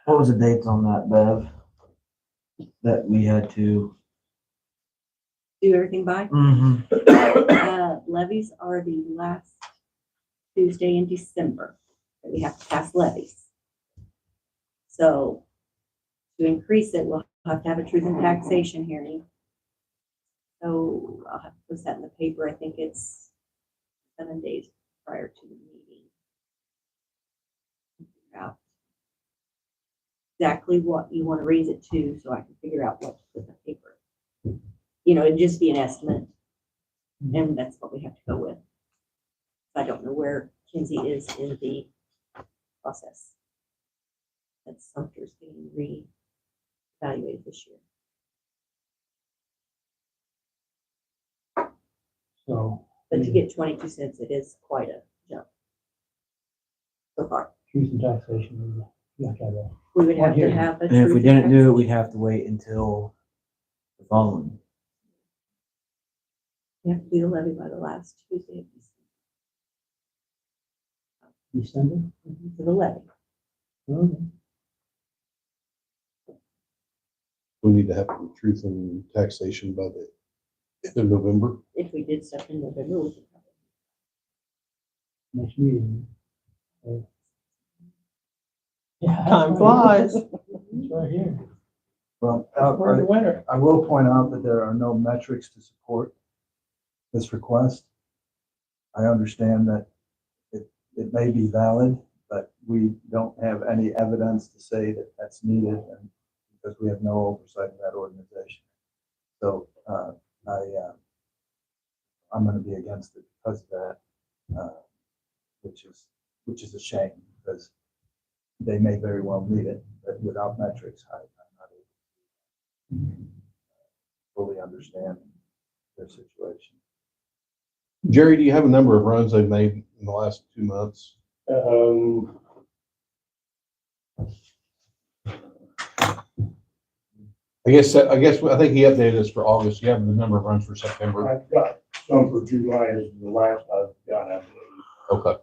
What was the dates on that, Bev? That we had to? Do everything by? Mm-hmm. Levies are the last Tuesday in December that we have to pass levies. So to increase it, we'll have to have a truth and taxation hearing. So I'll have to post that in the paper. I think it's 7 days prior to the meeting. Figure out exactly what you want to raise it to, so I can figure out what to put in the paper. You know, it'd just be an estimate, and that's what we have to go with. I don't know where Kinsey is in the process. That Sumter's being re-evaluated this year. So, But to get 22 cents, it is quite a jump so far. truth and taxation, you have to have a. We would have to Hearing. have a. And if we truth didn't do it, taxation. we'd have to wait until the following. We have to do the levy by the last Tuesday of December? December for the levy. Okay. We need to have truth and taxation by the end of November. If we did stuff in November, we could probably. Next meeting. Yeah. Time flies. It's right here. Well, We're in the winter. I will point out that there are no metrics to support this request. I understand that it may be valid, but we don't have any evidence to say that that's needed, and because we have no oversight of that organization. So I'm going to be against it because of that, which is a shame, because they may very well need it, but without metrics, I'm not able to fully understand their situation. Jerry, do you have a number of runs they've made in the last 2 months? I think he updated us for August. You have the number of runs for September. I've got some for July is the last I've got, I believe. Okay.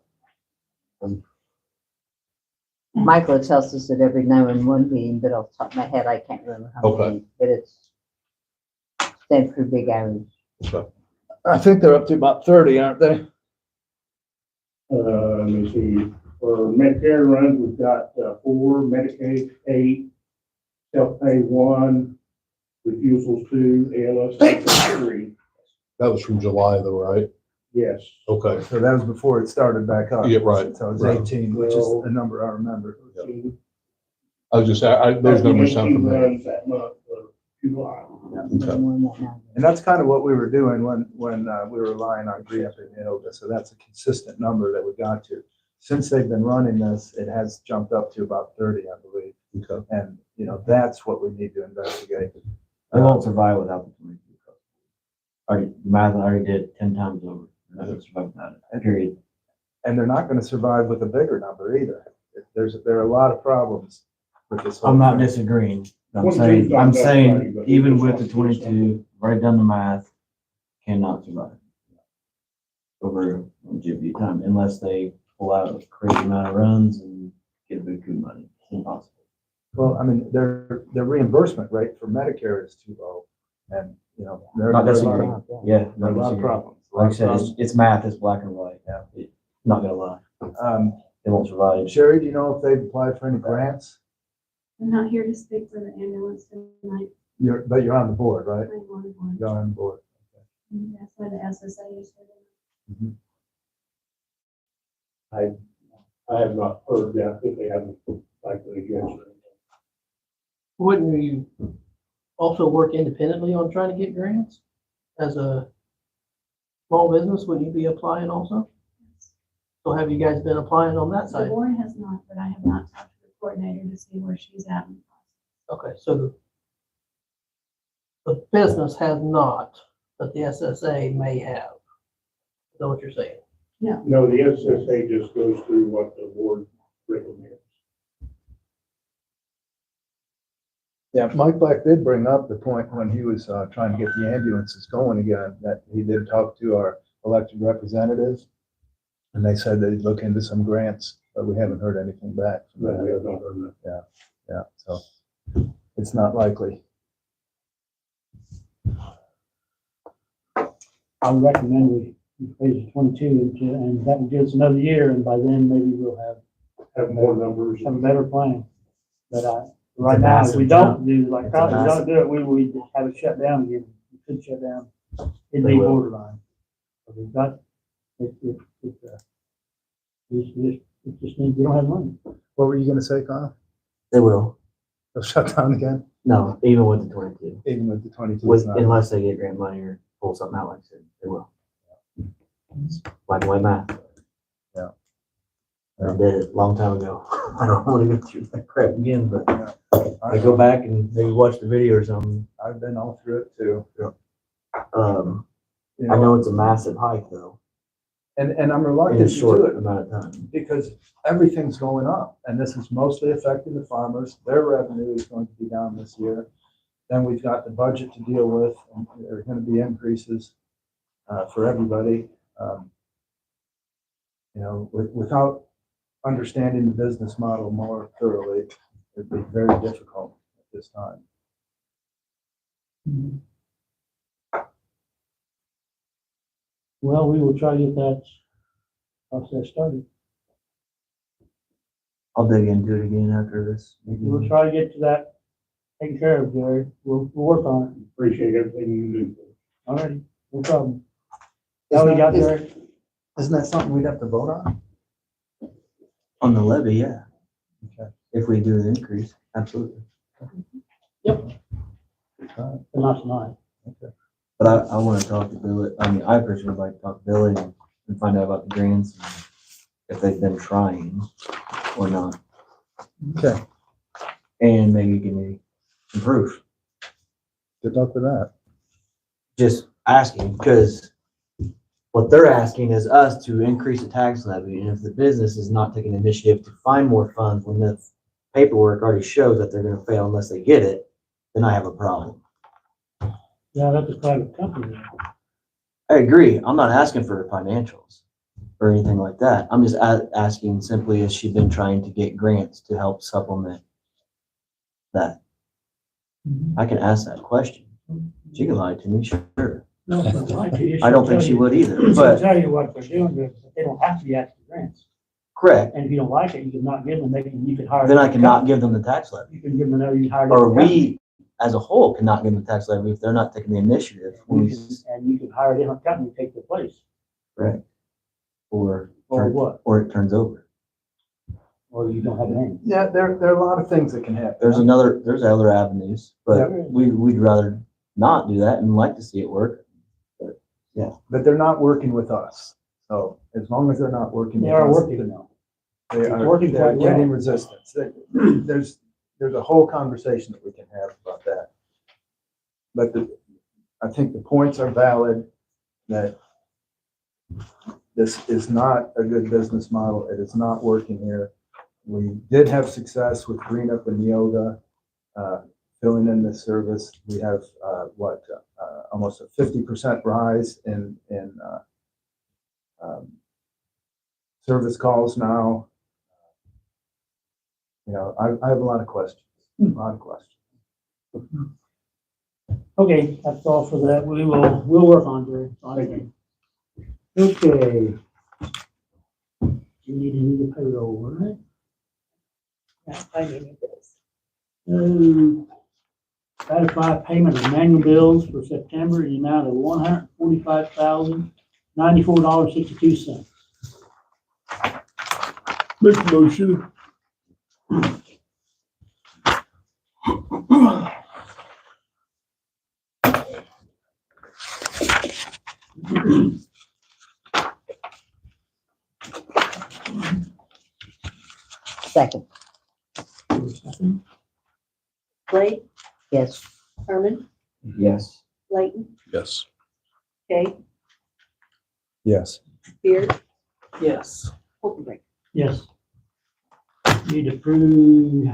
Michael tells us that every now and one meeting, but off the top of my head, I can't remember how Okay. many, but it's stands for big hours. Okay. I think they're up to about 30, aren't they? Let me see, for Medicare runs, we've got 4, Medicaid 8, self-pay 1, refusals 2, ALS 3. That was from July though, right? Yes. Okay. So that was before it started back up. Yeah, right. So it's Right. 18, which is the number I remember. I was just, those numbers sound 18 familiar. runs that month for July. Okay. And that's kind of what we were doing when we were relying on GRIP and Neoga. So that's a consistent number that we got to. Since they've been running this, it has jumped up to about 30, I believe. Okay. And, that's what we need to investigate. They won't survive without the 22. Already, the math I already did 10 times over. They're not gonna survive without it, period. And they're not going to survive with a bigger number either. There are a lot of problems with this. whole I'm not thing. disagreeing. I'm 22 's saying, not I'm that saying, funny, but even it's with the not 22, I've already done the math, cannot survive over longevity of time unless they pull out a crazy amount of runs and get buku money. It's impossible. Well, I mean, their reimbursement rate for Medicare is too low, and there Not are a disagreeing. lot of, Yeah, there are not a lot of disagreeing. problems. Like I said, it's math, it's black and white. Yeah. Not gonna lie, they won't survive. Sherry, do you know if they've applied for any grants? I'm not here to speak for the ambulance tonight. But you're on the board, right? I'm on one. You're on the board. That's why the SSA is for them. I I have not heard yet if they haven't likely against it. Wouldn't you also work independently on trying to get grants as a small business? Wouldn't you be applying also? So have you guys been applying on that The side? board has not, but I have not talked to the coordinator to see where she's at. Okay, so the business has not, but the SSA may have. Is that what you're saying? No, the SSA just goes through what the board recommends. Yeah, Mike Black did bring up the point when he was trying to get the ambulances going again, that he did talk to our elected representatives. And they said they'd look into some grants, but we haven't heard anything back. from No, we that. have not heard that. Yeah, so it's not likely. I would recommend we raise it 22 and that would give us another year, and by then maybe we'll Have more numbers. have a better plan. But right It's a now, if massive we jump. don't do, like, It's a probably don't massive- do it, we have it shut down again. We could shut down. It'd They be will. borderline. So we've got, it just means we don't have money. What were you gonna say, Kyle? They will. They'll shut down again, No, even with the 22. even with the 22? With, unless they get grant money or pull something out like I said, they will. Black and white math. Yeah. I did it a long time ago. I don't want to go through that crap again, but I I go back and maybe watch the video or something. I've been all through it too. You I know it's a massive hike though, And I'm in a reluctant to do short it amount of time. because everything's going up, and this is mostly affecting the farmers. Their revenue is going to be down this year. Then we've got the budget to deal with, and there are gonna be increases for everybody. You know, without understanding the business model more thoroughly, it'd be very difficult at this time. Well, we will try to get that process started. I'll dig into it again after this. We'll try to get to that taken care of, Gary. We'll work on Appreciate everything you do. it. All right, no problem. Now we got there. Isn't that something we'd have to vote on? On the levy, yeah. Okay. If we do the increase, absolutely. But not tonight. But I want to talk to Billy. I mean, I personally would like to talk to Billy and find out about the grants, and if they've been trying or not, Okay, and maybe give me some proof. good luck with that. Just asking, because what they're asking is us to increase the tax levy, and if the business is not taking initiative to find more funds when the paperwork already shows that they're gonna fail unless they get it, then I have a problem. Yeah, that's a private company. I agree. I'm not asking for financials or anything like that. I'm just asking simply, has she been trying to get grants to help supplement that? I can ask that question. She can lie to me, sure. No, if they like to, I don't think she would either, She'll but tell you what they're doing, but they don't have to be asking for grants. correct. And if you don't like it, you can not give them, you can hire. Then I cannot give them the tax levy. You can give them another, you hire. Or different we, as a whole, cannot give them the tax levy if they're not taking the initiative. company. And you can hire a different company to take their place. Right. Or what? or it turns over. Or you don't have a name. Yeah, there are a lot of things that can happen. There's other avenues, but we'd rather not do that and like to see it work. But they're not working with us. So as long as they're not working with They us. are working now. They It's are, working they're quite well. getting resistance. There's a whole conversation that we can have about that. But I think the points are valid, that this is not a good business model. It is not working here. We did have success with Green Up and Neoga, filling in this service. We have, almost a 50% rise in service calls now. You know, I have a lot of questions, Okay, that's all for that. We'll work on it. Okay. You need to do the payroll, right? Ratify payment of manual bills for September in the amount of $145,094.62. Make a motion. Second, Blake, yes. Herman, Yes. Layton, Yes. Kay, Yes. Beard, Yes. Holcomb. Yes. Need to approve,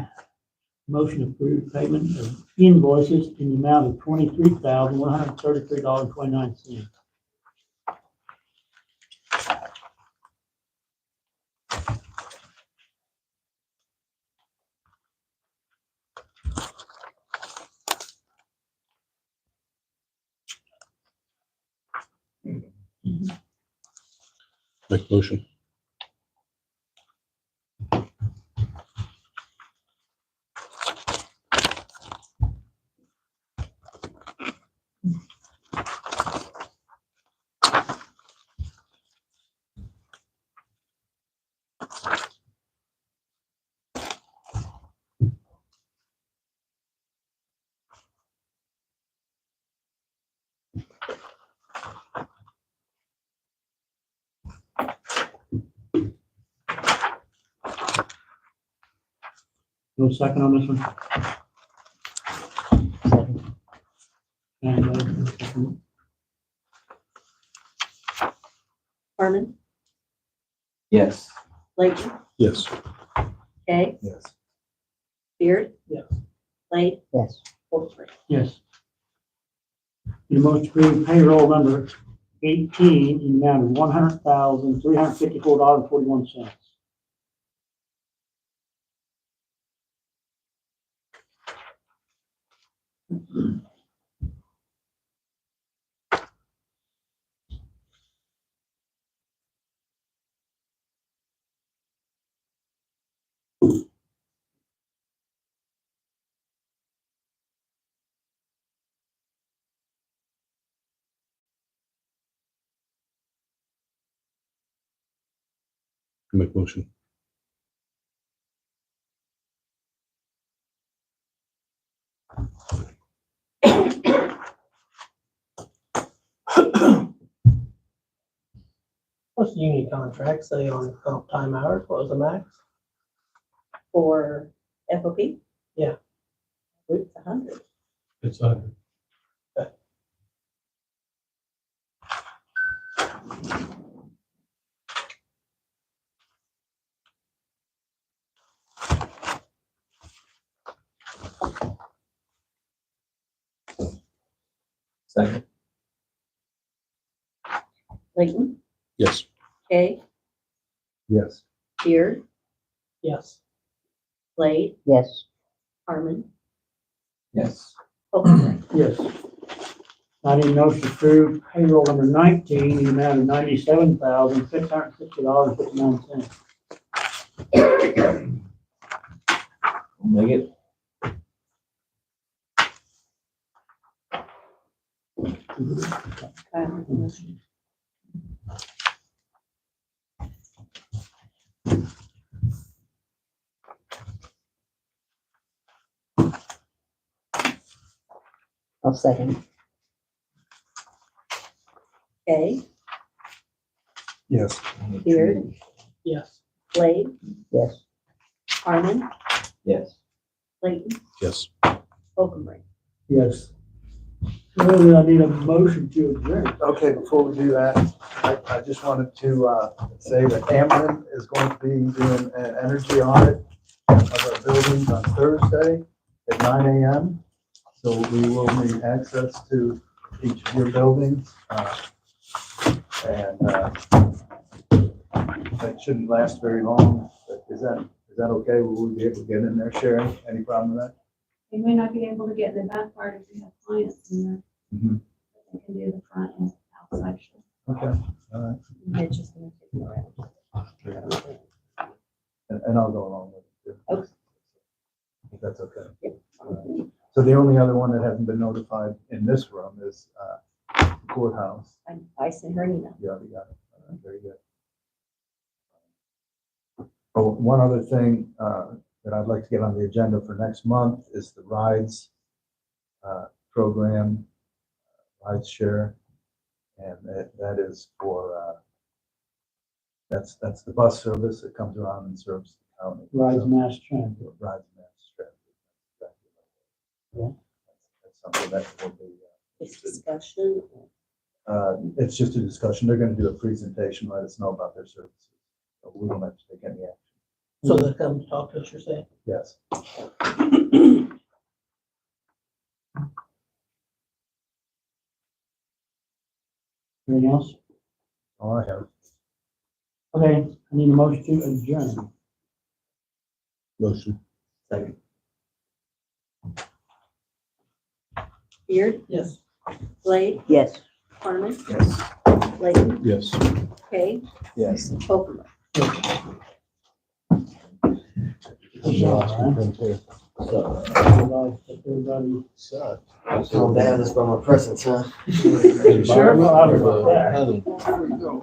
motion to approve payment of invoices in the amount of $23,133.29. Make a motion. No second on this one? Second, And, Herman, Yes. Layton, Yes. Kay, Yes. Beard. Yes. Blake, yes. Holcomb. yes. Need a motion to approve payroll number 18 in the amount of $100,354.41. Make a motion. What's the union contract say on comp time hours? What was the max? For FOP? Yeah. It's 100. It's a, Second. Layton, Yes. Kay, Yes. Beard, Yes. Blake, Yes. Harmon, Yes. Holcomb. Yes. I need a motion to approve payroll number 19 in the amount of $97,660.59. Make it. I'll second, Kay, Yes. Beard, Yes. Blake, yes. Harmon, Yes. Layton, Yes. Holcomb. Yes. Well, I need a motion to adjourn. Okay, before we do that, I just wanted to say that Cumberland is going to be doing an energy audit of our buildings on Thursday at 9 a.m. So we will need access to each of your buildings. And that shouldn't last very long. But is that okay? Will we be able to get in there, Sherry? Any problem with that? You may not be able to get in the back part if you have clients in there. Mhm. They can do the front and outside show. Okay, all right. Mitch is gonna take you around. And I'll go along with it too. Okay. If that's okay. Yep. So the only other one that hasn't been notified in this room is courthouse. I sent her an email. You already got it. All right, very good. Oh, one other thing, that I'd like to get on the agenda for next month is the rides, program, rides share. And that is for, that's the bus service that comes around and serves the county. Rides mass transit. Rides mass transit. Yeah. That's something that will be, It's discussion. it's just a discussion. They're gonna do a presentation, let us know about their services. So we don't have to take any action. So they come talk to us, you're saying? Yes. Anything else? All I have. Okay, I need a motion to adjourn. Motion. Second. Beard, Yes. Blade, Yes. Harmon, Yes. Layton, Yes. Kay, Yes. Overman. Everybody. Calm down, that's from my presence, huh? Sure, well, I don't know about that.